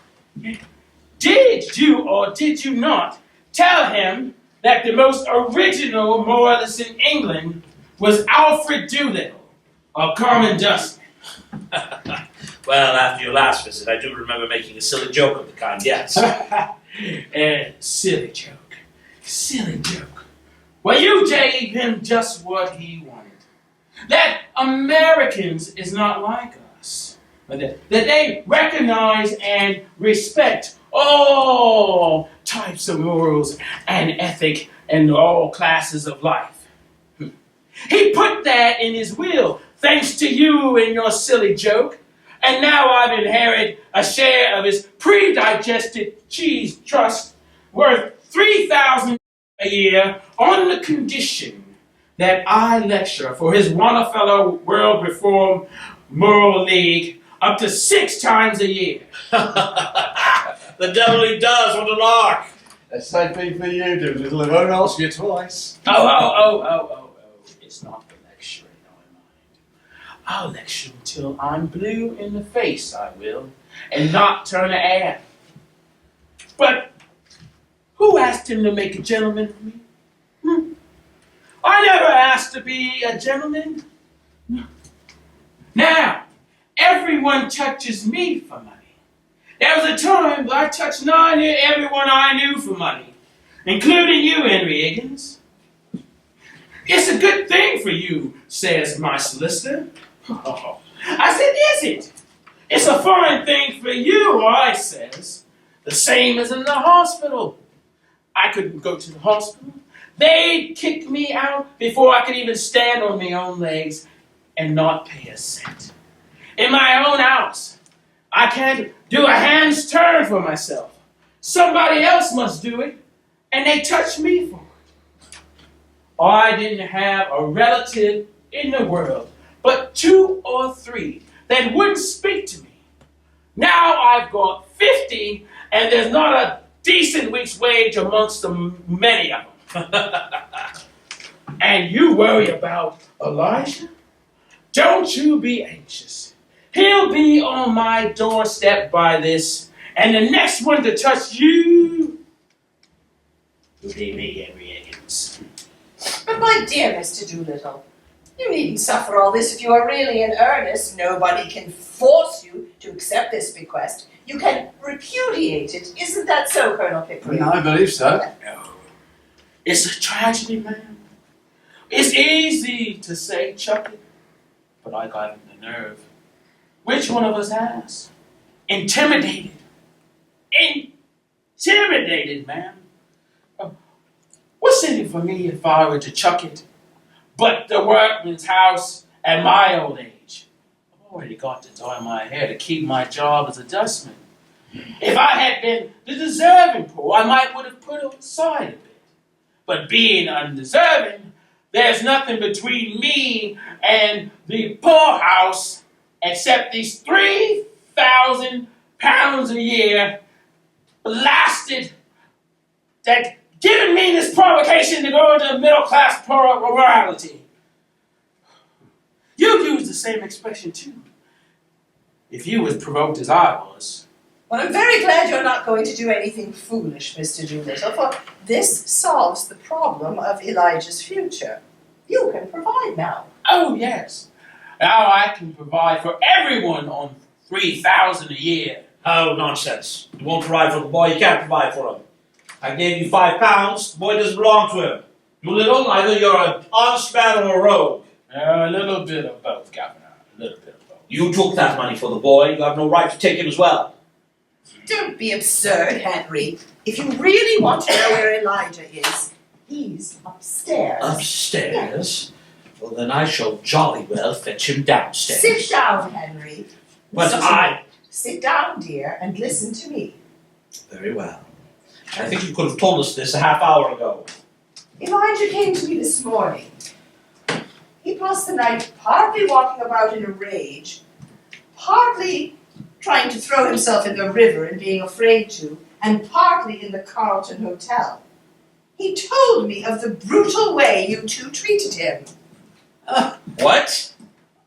Did you or did you not tell him that the most original moralist in England was Alfred Doolittle, a common dustman? Well, after your last visit, I do remember making a silly joke of the kind, yes. Silly joke. Silly joke. Well, you gave him just what he wanted. That Americans is not like us. But that they recognize and respect all types of morals and ethic and all classes of life. He put that in his will, thanks to you and your silly joke. And now I've inherited a share of his pre-digested cheese trust worth $3,000 a year on the condition that I lecture for his Wannafellow World Reform Moral League up to 6 times a year. The devil he does, what a lark! SAP for you, Doolittle. I won't ask you twice. Oh. It's not the lecturing I mind. I'll lecture until I'm blue in the face, I will, and not turn an air. But who asked him to make a gentleman of me? I never asked to be a gentleman. Now, everyone touches me for money. There was a time I touched nigh near everyone I knew for money, including you, Henry Higgins. It's a good thing for you, says my solicitor. I said, is it? It's a fine thing for you, I says. The same as in the hospital. I couldn't go to the hospital. They'd kick me out before I could even stand on my own legs and not pay a cent. In my own house, I can't do a hand's turn for myself. Somebody else must do it, and they touch me for it. I didn't have a relative in the world, but 2 or 3 that wouldn't speak to me. Now I've got 50, and there's not a decent week's wage amongst the many of them. And you worry about Elijah? Don't you be anxious. He'll be on my doorstep by this, and the next one to touch you will be me, Henry Higgins. But my dear Mr. Doolittle, you needn't suffer all this if you are really in earnest. Nobody can force you to accept this bequest. You can repudiate it. Isn't that so, Colonel Pickering? I believe so. No. It's a tragedy, man. It's easy to say chuck it, but I got the nerve. Which one of us has? Intimidated. Intimidated, man. What's in it for me if I were to chuck it? But the workman's house at my old age. I've already got the dough in my hair to keep my job as a dustman. If I had been the deserving poor, I might would have put aside a bit. But being undeserving, there's nothing between me and the poorhouse except these 3,000 pounds a year blasted that given me this provocation to go into middle-class morality. You use the same expression too. If you was provoked as I was. Well, I'm very glad you're not going to do anything foolish, Mr. Doolittle, for this solves the problem of Elijah's future. You can provide now. Oh, yes. Now I can provide for everyone on 3,000 a year. Oh, nonsense. You won't provide for the boy, you can't provide for him. I gave you £5, the boy doesn't belong to him. Doolittle, either you're an honest man or a rogue. A little bit of both, Governor. A little bit of both. You took that money for the boy, you have no right to take him as well. Don't be absurd, Henry. If you really want to know where Elijah is, he's upstairs. Upstairs? Well, then I shall jolly well fetch him downstairs. Sit down, Henry. But Sit down, dear, and listen to me. Very well. I think you could have told us this a half hour ago. Elijah came to me this morning. He passed the night partly walking about in a rage, partly trying to throw himself in the river and being afraid to, and partly in the Carlton Hotel. He told me of the brutal way you two treated him. What?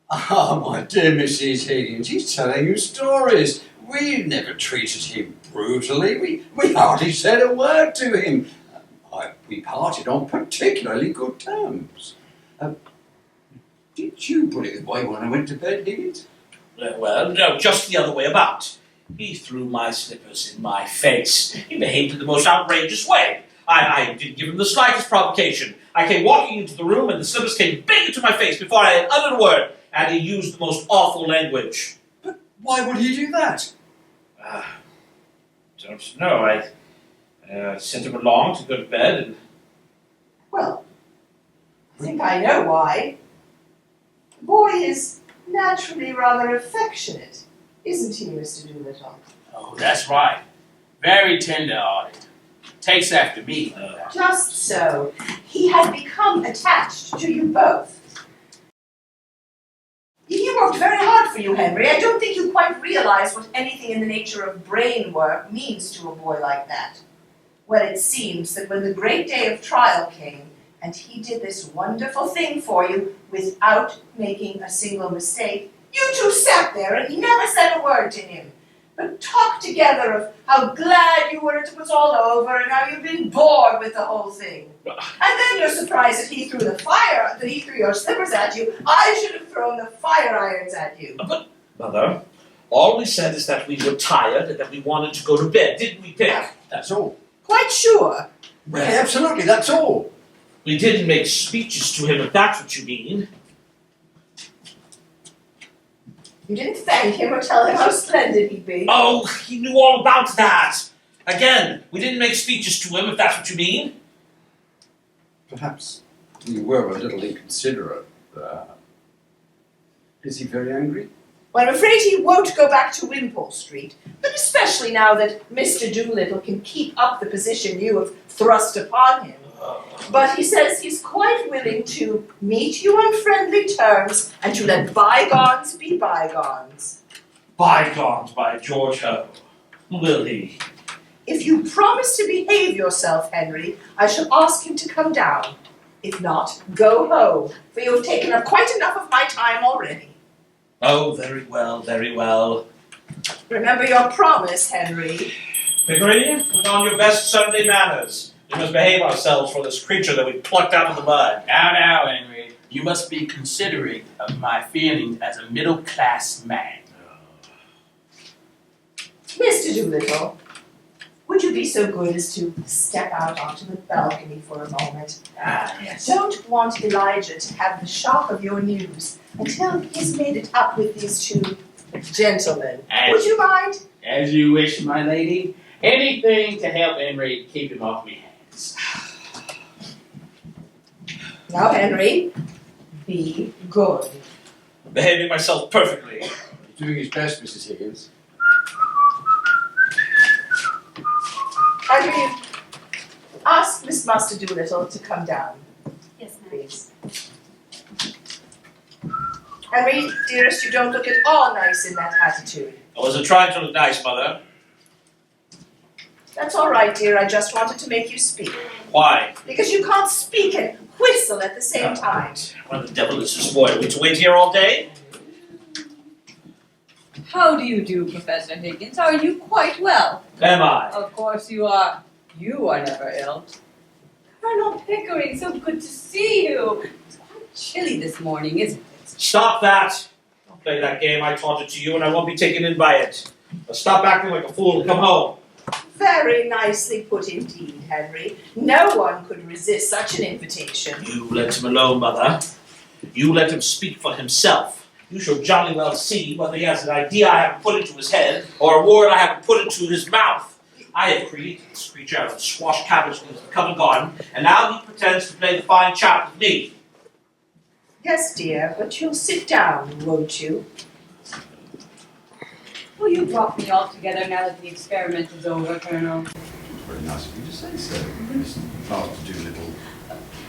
Oh, my dear Mrs. Higgins, he's telling you stories. We never treated him brutally. We hardly said a word to him. We parted on particularly good terms. Did you put it away when I went to bed, Higgins? Well, no, just the other way about. He threw my slippers in my face. He behaved in the most outrageous way. I didn't give him the slightest provocation. I came walking into the room and the slippers came bang into my face before I had uttered a word, and he used the most awful language. But why would he do that? Don't know. I sent him along to go to bed, and I think I know why. The boy is naturally rather affectionate, isn't he, Mr. Doolittle? Oh, that's right. Very tender-hearted. Takes after me. Just so. He has become attached to you both. He worked very hard for you, Henry. I don't think you quite realize what anything in the nature of brain work means to a boy like that. Well, it seems that when the great day of trial came, and he did this wonderful thing for you without making a single mistake, you two sat there and never said a word to him, but talked together of how glad you were it was all over and how you'd been bored with the whole thing. And then you're surprised that he threw your slippers at you. I should have thrown the fire irons at you. But, Mother, all we said is that we were tired and that we wanted to go to bed, didn't we, Pick? That's all. Quite sure. Yeah, absolutely, that's all. We didn't make speeches to him, if that's what you mean. You didn't thank him or tell him how splendid he'd be. Oh, he knew all about that. Again, we didn't make speeches to him, if that's what you mean. Perhaps we were a little inconsiderate. Is he very angry? Well, I'm afraid he won't go back to Wimpole Street, but especially now that Mr. Doolittle can keep up the position you have thrust upon him. But he says he's quite willing to meet you on friendly terms and to let bygones be bygones. Bygones, by George Ho. Will he? If you promise to behave yourself, Henry, I shall ask him to come down. If not, go home, for you have taken up quite enough of my time already. Oh, very well, very well. Remember your promise, Henry. Pickering, put on your best Sunday manners. We must behave ourselves for this creature that we plucked out of the mud. Now, Henry. You must be considerate of my feelings as a middle-class man. Mr. Doolittle, would you be so good as to step out onto the balcony for a moment? Yes. Don't want Elijah to have the shock of your news until he's made it up with these two gentlemen. Would you mind? As you wish, my lady. Anything to help Henry keep him off me hands. Now, Henry, be good. Behaving myself perfectly. He's doing his best, Mrs. Higgins. Henry, ask Miss Master Doolittle to come down. Yes, ma'am. Please. Henry, dearest, you don't look at all nice in that attitude. I wasn't trying to look nice, Mother. That's all right, dear. I just wanted to make you speak. Why? Because you can't speak and whistle at the same time. What the devil is this boy? Are we to wait here all day? How do you do, Professor Higgins? Are you quite well? Am I? Of course you are. You are never ill. Colonel Pickering, so good to see you. It's quite chilly this morning, isn't it? Stop that! Don't play that game. I taught it to you and I won't be taken in by it. Now stop acting like a fool and come home. Very nicely put indeed, Henry. No one could resist such an invitation. You let him alone, Mother. You let him speak for himself. You shall jolly well see whether he has an idea I haven't put into his head or a word I haven't put into his mouth. I have created this creature out of squash cabbage that has become a garden, and now he pretends to play the fine chap with me. Yes, dear, but you'll sit down, won't you? Will you drop me altogether now that the experiment is over, Colonel? It's very nice of you to say so, Mr. Master Doolittle.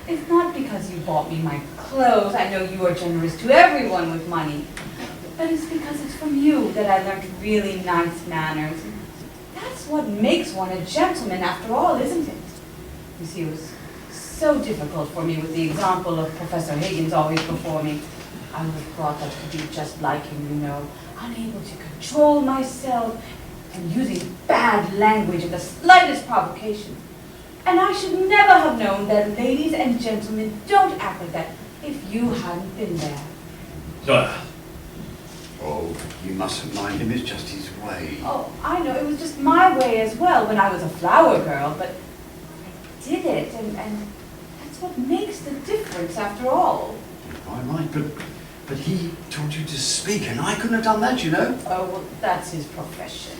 It's not because you bought me my clothes. I know you are generous to everyone with money. But it's because it's from you that I learned really nice manners. That's what makes one a gentleman after all, isn't it? You see, it was so difficult for me with the example of Professor Higgins always before me. I was brought up to be just like him, you know, unable to control myself and using bad language at the slightest provocation. And I should never have known that ladies and gentlemen don't act like that if you hadn't been there. Oh, you mustn't mind him, it's just his way. Oh, I know, it was just my way as well when I was a flower girl, but I did it, and that's what makes the difference after all. I might, but he taught you to speak, and I couldn't have done that, you know. Oh, well, that's his profession.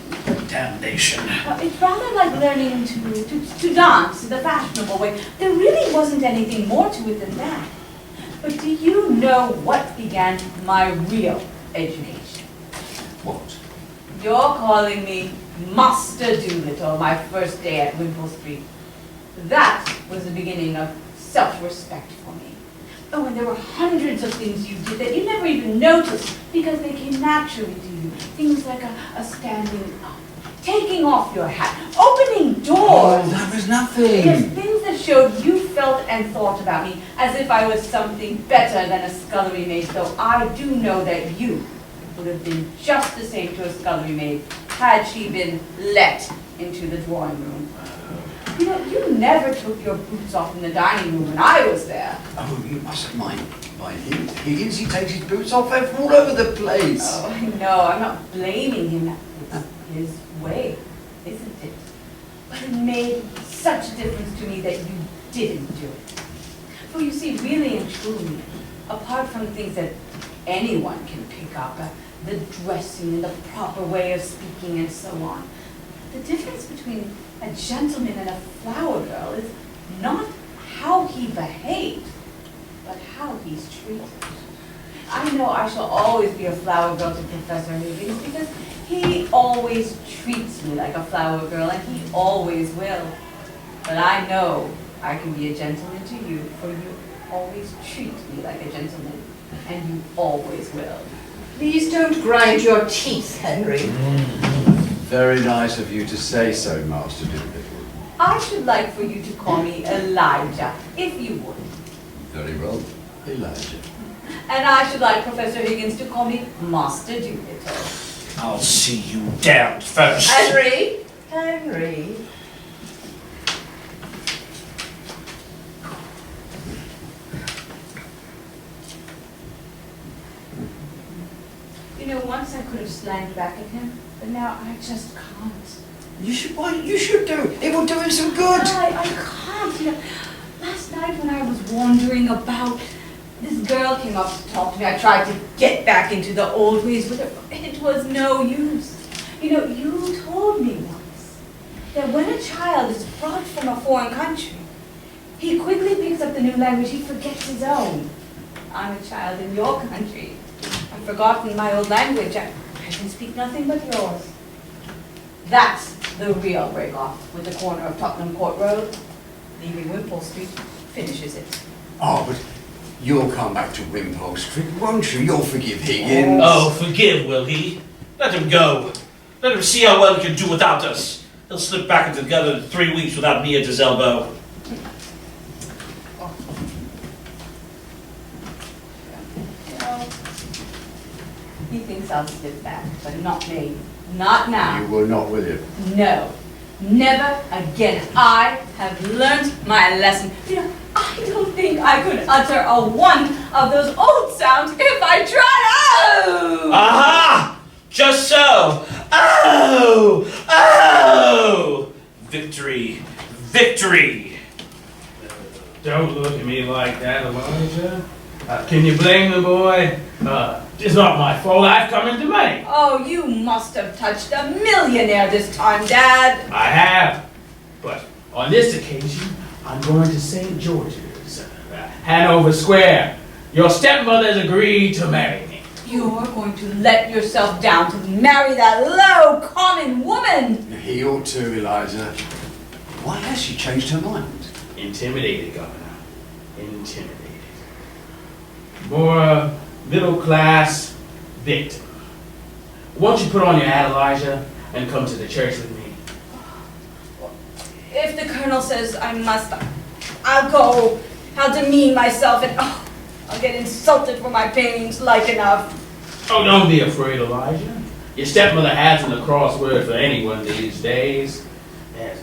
Damnation. It's rather like learning to dance the fashionable way. There really wasn't anything more to it than that. But do you know what began my real education? What? You're calling me Master Doolittle my first day at Wimpole Street. That was the beginning of self-respect for me. Oh, and there were hundreds of things you did that you never even noticed because they came naturally to you. Things like a standing up, taking off your hat, opening doors. Oh, that was nothing. Yes, things that showed you felt and thought about me as if I was something better than a scullery maid, though I do know that you would have been just the same to a scullery maid had she been let into the drawing room. You know, you never took your boots off in the dining room when I was there. Oh, you mustn't mind him. Higgins, he takes his boots off all over the place. Oh, I know, I'm not blaming him. It's his way, isn't it? But it made such a difference to me that you didn't do it. For you see, really and truly, apart from things that anyone can pick up, the dressing and the proper way of speaking and so on, the difference between a gentleman and a flower girl is not how he behaves, but how he's treated. I know I shall always be a flower girl to Professor Higgins because he always treats me like a flower girl, and he always will. But I know I can be a gentleman to you, for you always treat me like a gentleman, and you always will. Please don't grind your teeth, Henry. Very nice of you to say so, Master Doolittle. I should like for you to call me Elijah, if you would. Very well, Elijah. And I should like Professor Higgins to call me Master Doolittle. I'll see you damned first. Henry. You know, once I could have slanged back at him, but now I just can't. You should do it. It will do him some good. I can't. You know, last night when I was wandering about, this girl came up to talk to me. I tried to get back into the old ways with her. It was no use. You know, you told me once that when a child is brought from a foreign country, he quickly picks up the new language. He forgets his own. I'm a child in your country. I've forgotten my old language. I can speak nothing but yours. That's the real break-off with the corner of Tottenham Court Road. Leaving Wimpole Street finishes it. Oh, but you'll come back to Wimpole Street, won't you? You'll forgive Higgins. Oh, forgive, will he? Let him go. Let him see how well he can do without us. He'll slip back into together in 3 weeks without me at his elbow. He thinks I'll slip back, but not me. Not now. You will not with him. No. Never again. I have learned my lesson. You know, I don't think I could utter a one of those old sounds if I tried. Oh! Aha! Just so. Oh! Oh! Victory. Victory! Don't look at me like that, Eliza. Can you blame the boy? It's not my fault. I've come into money. Oh, you must have touched a millionaire this time, Dad. I have. But on this occasion, I'm going to St. George's, Hanover Square. Your stepmother's agreed to marry me. You're going to let yourself down to marry that low, common woman. He ought to, Eliza. Why has she changed her mind? Intimidated, Governor. Intimidated. More middle-class victim. Won't you put on your hat, Elijah, and come to the church with me? If the Colonel says I must, I'll go. I'll demean myself and I'll get insulted for my pains like enough. Oh, don't be afraid, Elijah. Your stepmother hasn't a cross word for anyone these days. Yes,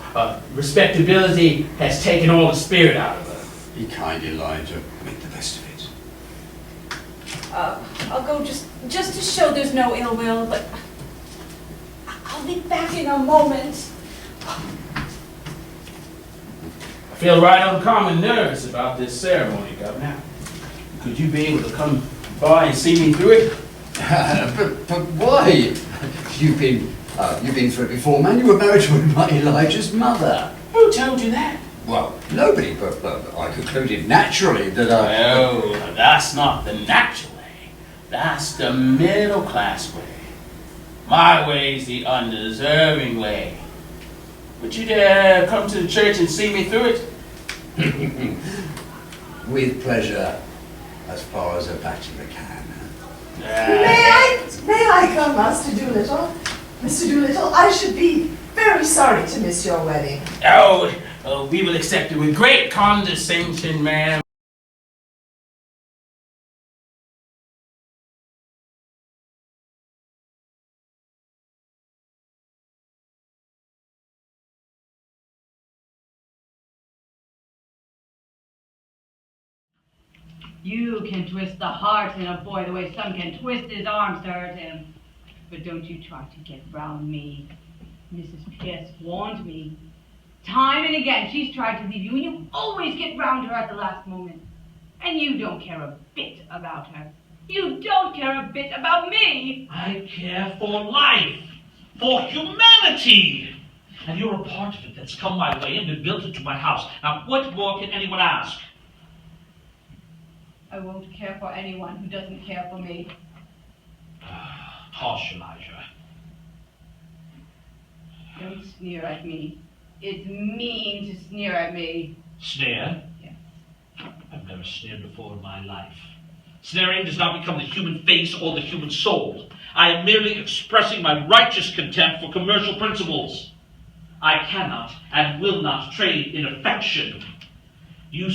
respectability has taken all the spirit out of her. Be kind, Elijah. Make the best of it. I'll go just to show there's no ill will, but I'll be back in a moment. I feel right uncommon nervous about this ceremony, Governor. Could you be able to come by and see me through it? but why? You've been through it before, man. You were married to Elijah's mother. Who told you that? Well, nobody, but I concluded naturally that I... Oh, that's not the natural way. That's the middle class way. My way's the undeserving way. Would you dare come to the church and see me through it? With pleasure, as far as a bachelor can. May I come, Master Doolittle? Mr. Doolittle, I should be very sorry to miss your wedding. Oh, we will accept it with great condescension, ma'am. You can twist the heart in a boy the way some can twist his arms to hurt him. But don't you try to get round me. Mrs. Pearce warned me. Time and again she's tried to leave you, and you always get round her at the last moment. And you don't care a bit about her. You don't care a bit about me. I care for life, for humanity. And you're a part of it that's come my way and been built into my house. Now, what more can anyone ask? I won't care for anyone who doesn't care for me. Hush, Eliza. Don't sneer at me. It's mean to sneer at me. Sneer? Yes. I've never sneered before in my life. Sneering does not become the human face or the human soul. I am merely expressing my righteous contempt for commercial principles. I cannot and will not trade in affection. You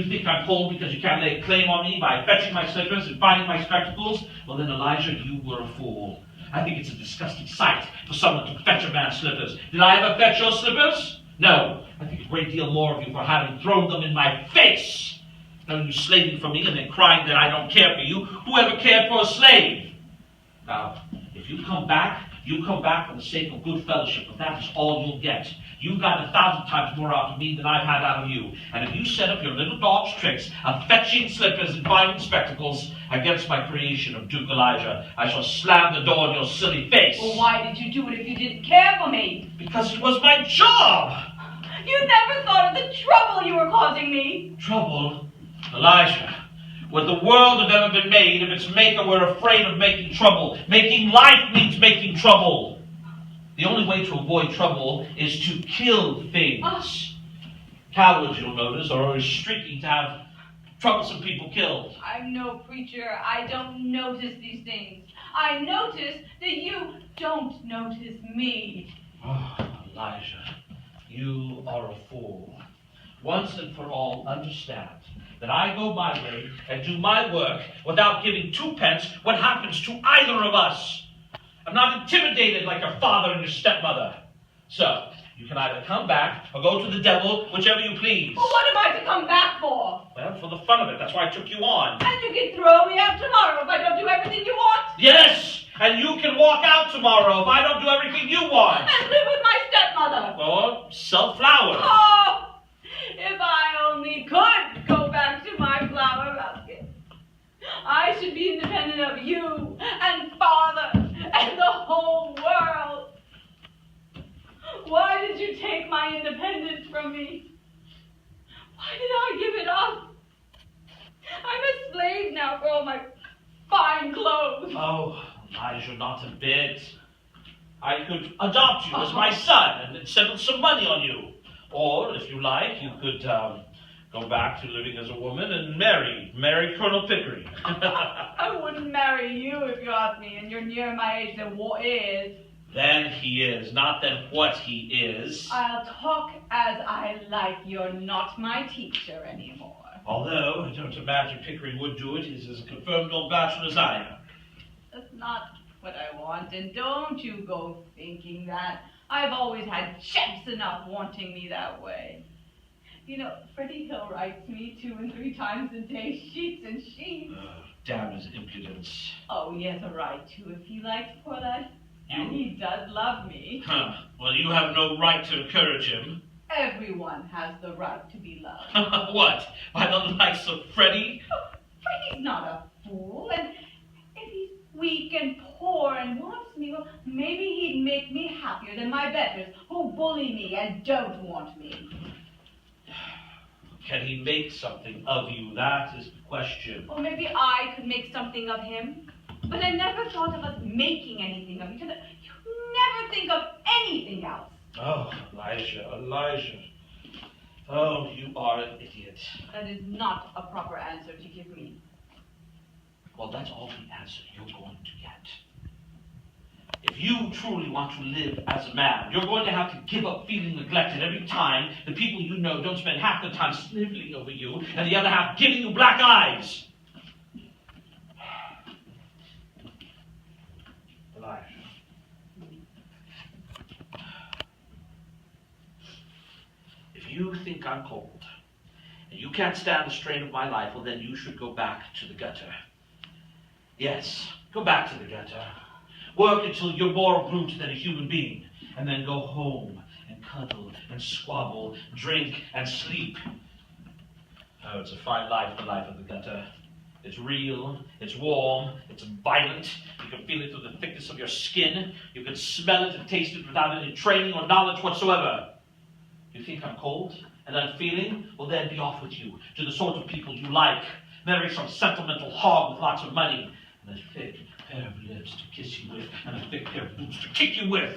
think I'm cold because you can't lay a claim on me by fetching my slippers and finding my spectacles? Well then, Elijah, you were a fool. I think it's a disgusting sight for someone to fetch a man's slippers. Did I ever fetch your slippers? No. I think a great deal more of you for having thrown them in my face. Now you slaving for me and then crying that I don't care for you. Who ever cared for a slave? Now, if you come back for the sake of good fellowship, but that is all you'll get. You got 1,000 times more out of me than I've had out of you. And if you set up your little dog's tricks of fetching slippers and finding spectacles against my creation of Duke Elijah, I shall slam the door in your silly face. Well, why did you do it if you didn't care for me? Because it was my job! You never thought of the trouble you were causing me. Trouble? Elijah, would the world have ever been made if its maker were afraid of making trouble? Making life means making trouble. The only way to avoid trouble is to kill things. Cowards, you'll notice, are always streaking to have troublesome people killed. I'm no preacher. I don't notice these things. I notice that you don't notice me. Oh, Elijah, you are a fool. Once and for all, understand that I go my way and do my work without giving 2 pence what happens to either of us. I'm not intimidated like your father and your stepmother. So, you can either come back or go to the devil, whichever you please. Well, what am I to come back for? Well, for the fun of it. That's why I took you on. And you can throw me out tomorrow if I don't do everything you want? Yes! And you can walk out tomorrow if I don't do everything you want. And live with my stepmother. Or sell flowers. Oh, if I only could go back to my flower basket. I should be independent of you and father and the whole world. Why did you take my independence from me? Why did I give it up? I'm a slave now for all my fine clothes. Oh, Elijah, not a bit. I could adopt you as my son and then settle some money on you. Or, if you like, you could go back to living as a woman and marry Colonel Pickering. I wouldn't marry you if you asked me, and you're near my age than what is. Then he is, not then what he is. I'll talk as I like. You're not my teacher anymore. Although, I don't imagine Pickering would do it. He's as confirmed old bachelor as I am. That's not what I want, and don't you go thinking that. I've always had chaps enough wanting me that way. You know, Freddy Hill writes me 2 and 3 times a day, sheets and sheets. Damn his impudence. Oh, he has a right to if he likes, poor lad. And he does love me. Huh. Well, you have no right to encourage him. Everyone has the right to be loved. What? By the likes of Freddy? Oh, Freddy's not a fool, and if he's weak and poor and wants me, well, maybe he'd make me happier than my betters who bully me and don't want me. Can he make something of you? That is the question. Or maybe I could make something of him. But I never thought of us making anything of each other. You never think of anything else. Oh, Elijah. Oh, you are an idiot. That is not a proper answer to give me. Well, that's all the answer you're going to get. If you truly want to live as a man, you're going to have to give up feeling neglected every time the people you know don't spend half the time sniveling over you and the other half giving you black eyes. Elijah. If you think I'm cold and you can't stand the strain of my life, well, then you should go back to the gutter. Yes, go back to the gutter. Work until you're more a brute than a human being, and then go home and cuddle and squabble, drink and sleep. Oh, it's a fine life, the life of the gutter. It's real, it's warm, it's violent. You can feel it through the thickness of your skin. You can smell it and taste it without any training or knowledge whatsoever. You think I'm cold and unfeeling? Well, then be off with you to the sort of people you like. Marry some sentimental hog with lots of money and a thick pair of lips to kiss you with and a thick pair of boots to kick you with.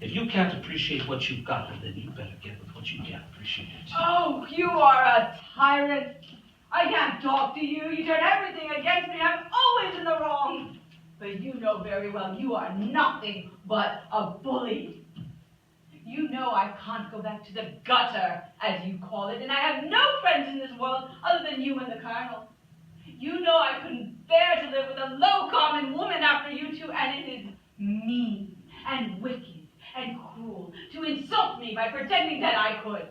If you can't appreciate what you've got, then you better get with what you can't appreciate. Oh, you are a tyrant. I can't talk to you. You turn everything against me. I'm always in the wrong. But you know very well you are nothing but a bully. You know I can't go back to the gutter, as you call it, and I have no friends in this world other than you and the Colonel. You know I couldn't bear to live with a low-common woman after you two, and it is mean and wicked and cruel to insult me by pretending that I could.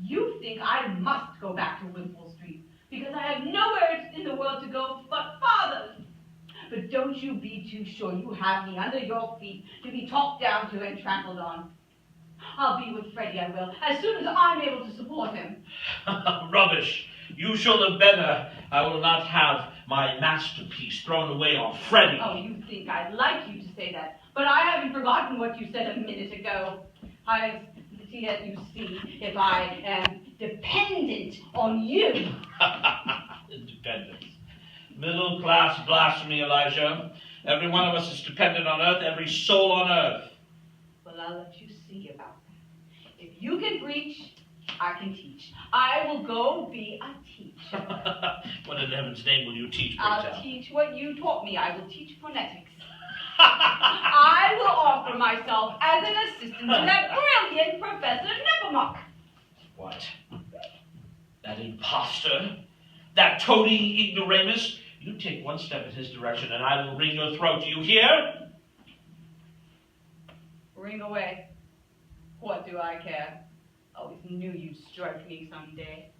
You think I must go back to Wimpole Street because I have nowhere in the world to go but father's. But don't you be too sure you have me under your feet to be talked down to and trampled on. I'll be with Freddy, I will, as soon as I'm able to support him. Rubbish. You shall live better. I will not have my masterpiece thrown away on Freddy. Oh, you think I'd like you to say that, but I haven't forgotten what you said a minute ago. Yet you see, if I am dependent on you. Independence. Middle-class blasphemy, Elijah. Every one of us is dependent on earth, every soul on earth. Well, I'll let you see about that. If you can preach, I can teach. I will go be a teacher. What in heaven's name will you teach, I'll teach what you taught me. I will teach phonetics. I will offer myself as an assistant to that brilliant Professor Neppomuck. What? That imposter? That toady ignoramus? You take one step in his direction and I will wring your throat. Do you hear? Ring away. What do I care? Always knew you'd strike me someday.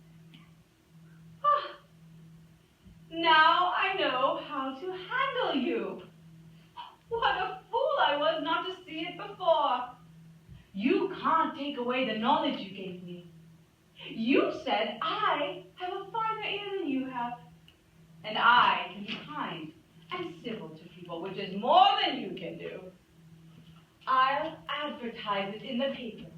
Now I know how to handle you. What a fool I was not to see it before. You can't take away the knowledge you gave me. You said I have a finer ear than you have. And I can be kind and civil to people, which is more than you can do. I'll advertise it in the papers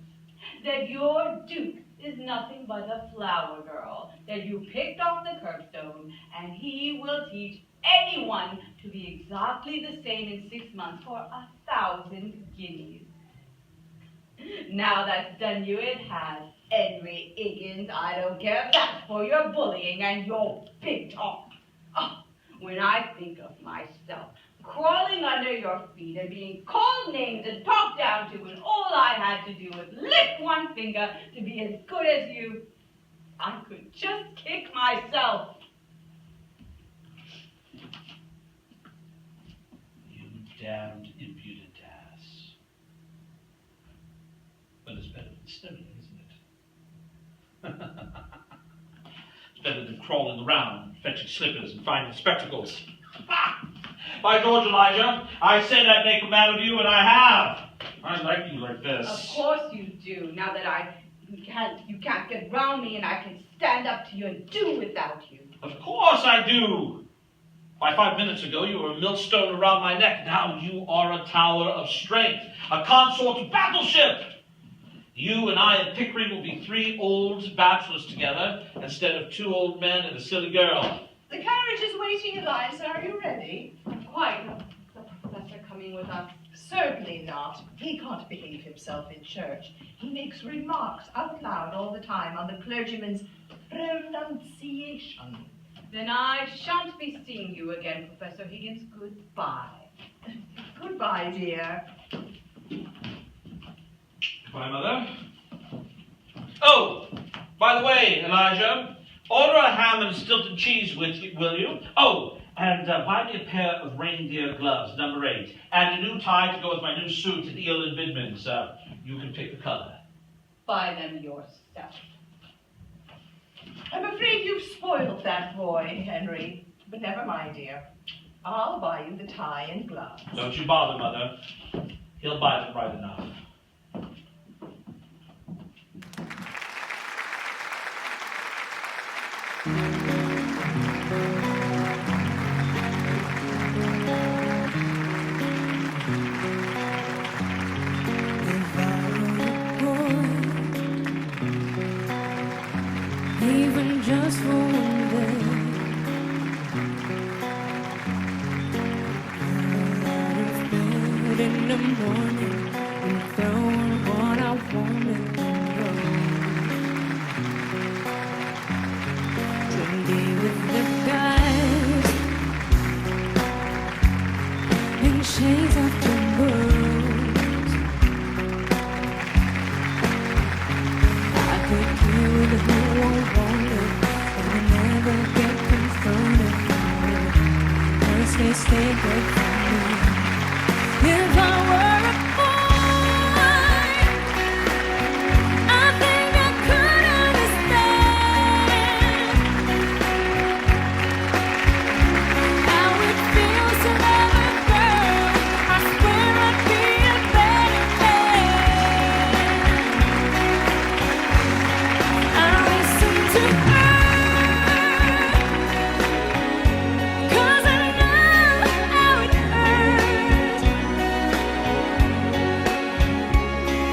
that your Duke is nothing but a flower girl that you picked off the curbstone, and he will teach anyone to be exactly the same in 6 months for 1,000 guineas. Now that's done you, it has. Henry Higgins, I don't care that for your bullying and your big talk. Oh, when I think of myself crawling under your feet and being called names and talked down to, and all I had to do was lift one finger to be as good as you, I could just kick myself. You damned impudent ass. But it's better than studying, isn't it? It's better than crawling around, fetching slippers and finding spectacles. Ha! By George, Elijah, I said I'd make a man of you, and I have. I like you like this. Of course you do, now that you can't get round me and I can stand up to you and do without you. Of course I do. Why, 5 minutes ago you were a millstone around my neck. Now you are a tower of strength, a consort battleship. You and I and Pickering will be 3 old bachelors together instead of 2 old men and a silly girl. The carriage is waiting, Eliza. Are you ready? Quite. The professor coming with us. Certainly not. He can't behave himself in church. He makes remarks out loud all the time on the clergyman's pronunciation. Then I shan't be seeing you again, Professor Higgins. Goodbye. Goodbye, dear. Goodbye, Mother. Oh, by the way, Elijah, order a ham and stilton cheese with you, will you? Oh, and buy me a pair of reindeer gloves, number 8, and a new tie to go with my new suit at Eel and Bidman's. You can pick the color. Buy them yourself. I'm afraid you've spoiled that boy, Henry. But never mind, dear. I'll buy you the tie and gloves. Don't you bother, Mother. He'll buy them right enough. Even just for one day, out of bed in the morning and throwing what I wanted to go. To be with the guys in shades after birds. I could kill the whole wanted and never get confronted from it. First they stay good for me. If I were a boy, I think I could understand how it feels to love a girl. I swear I'd be a better man. I listen to her, 'cause I know how it hurts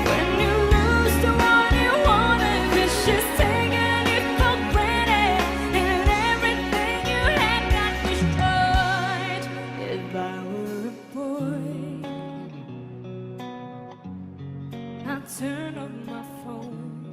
when you lose to what you wanted, 'cause she's taking it for granted, and everything you had got destroyed. If I were a boy, I'd turn off my phone.